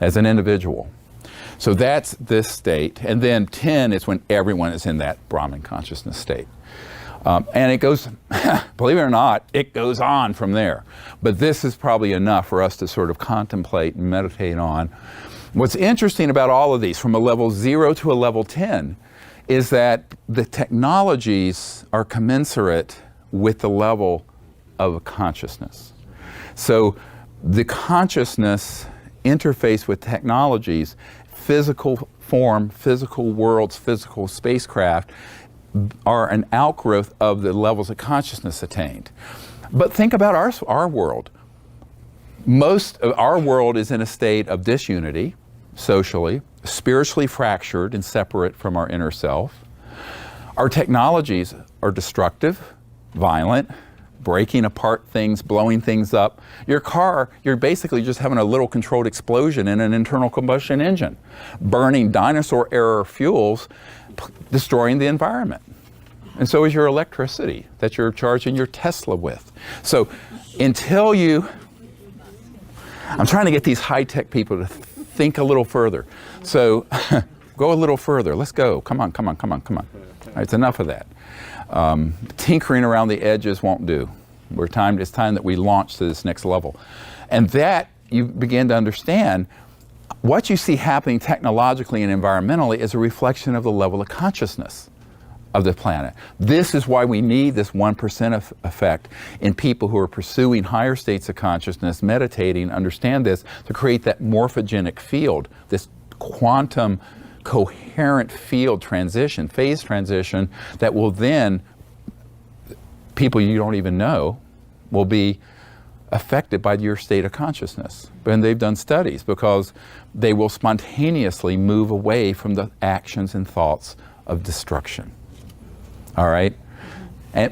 Speaker 1: as an individual. So that's this state. And then 10 is when everyone is in that Brahman consciousness state. And it goes, believe it or not, it goes on from there. But this is probably enough for us to sort of contemplate and meditate on. What's interesting about all of these, from a level 0 to a level 10, is that the technologies are commensurate with the level of consciousness. So the consciousness interface with technologies, physical form, physical worlds, physical spacecraft, are an outgrowth of the levels of consciousness attained. But think about our world. Most of our world is in a state of disunity, socially, spiritually fractured and separate from our inner self. Our technologies are destructive, violent, breaking apart things, blowing things up. Your car, you're basically just having a little controlled explosion in an internal combustion engine, burning dinosaur-era fuels, destroying the environment. And so is your electricity that you're charging your Tesla with. So until I'm trying to get these high-tech people to think a little further. So go a little further. Let's go. Come on. It's enough of that. Tinkering around the edges won't do. It's time that we launch to this next level. And that you begin to understand what you see happening technologically and environmentally is a reflection of the level of consciousness of the planet. This is why we need this 1% effect in people who are pursuing higher states of consciousness, meditating, understand this, to create that morphogenic field, this quantum coherent field transition, phase transition, that will then, people you don't even know, will be affected by your state of consciousness. And they've done studies because they will spontaneously move away from the actions and thoughts of destruction. All right?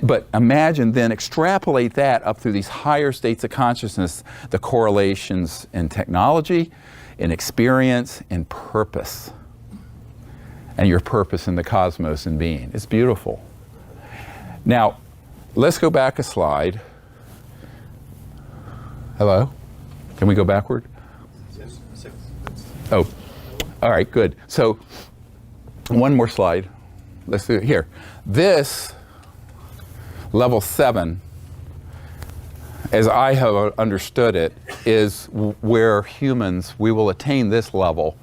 Speaker 1: But imagine then, extrapolate that up through these higher states of consciousness, the correlations in technology, in experience, in purpose. And your purpose in the cosmos and being. It's beautiful. Now, let's go back a slide. Hello? Can we go backward?
Speaker 2: Yes.
Speaker 1: Oh, all right, good. So, one more slide. Let's do it here. This, level 7, as I have understood it, is where humans, we will attain this level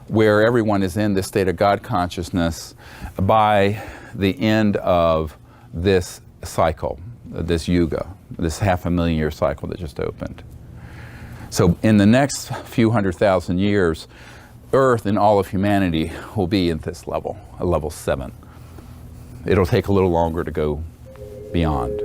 Speaker 1: where everyone is in this state of God consciousness by the end of this cycle, this yuga, this 500,000 year cycle that just opened. So in the next few 100,000 years, Earth and all of humanity will be at this level, a level 7. It'll take a little longer to go beyond.